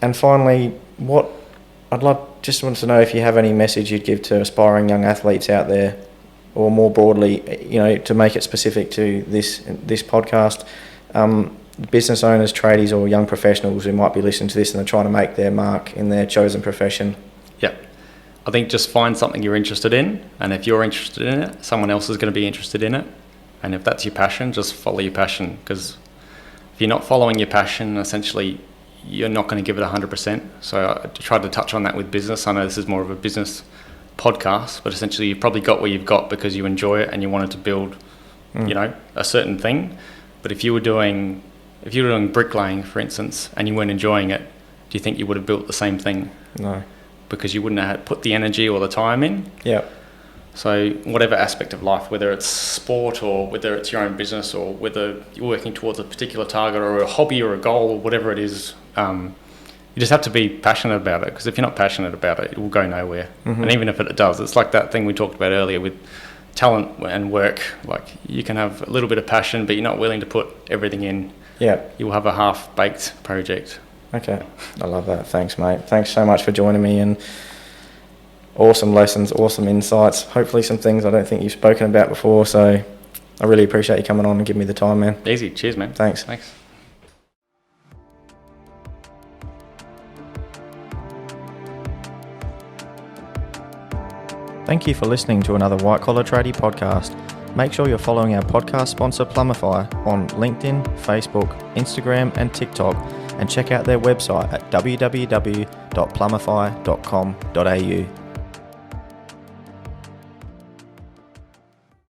And finally, just want to know if you have any message you'd give to aspiring young athletes out there, or more broadly, you know, to make it specific to this podcast, business owners, tradies, or young professionals who might be listening to this and they're trying to make their mark in their chosen profession. Yeah. I think just find something you're interested in, and if you're interested in it, someone else is going to be interested in it. And if that's your passion, just follow your passion, because if you're not following your passion, essentially you're not going to give it 100%. So I tried to touch on that with business. I know this is more of a business podcast, but essentially you've probably got what you've got because you enjoy it and you wanted to build, you know, a certain thing. But if you were doing bricklaying, for instance, and you weren't enjoying it, do you think you would have built the same thing? No. Because you wouldn't have put the energy or the time in. Yeah. So whatever aspect of life, whether it's sport or whether it's your own business or whether you're working towards a particular target or a hobby or a goal or whatever it is, you just have to be passionate about it, because if you're not passionate about it, it will go nowhere. And even if it does, it's like that thing we talked about earlier with talent and work. Like, you can have a little bit of passion, but you're not willing to put everything in. Yeah. You'll have a half-baked project. Okay. I love that. Thanks, mate. Thanks so much for joining me, and awesome lessons, awesome insights. Hopefully some things I don't think you've spoken about before, so I really appreciate you coming on and giving me the time, man. Easy. Cheers, man. Thanks. Thank you for listening to another White Collar Tradie podcast. Make sure you're following our podcast sponsor Plumify on LinkedIn, Facebook, Instagram and TikTok, and check out their website at www.plumify.com.au.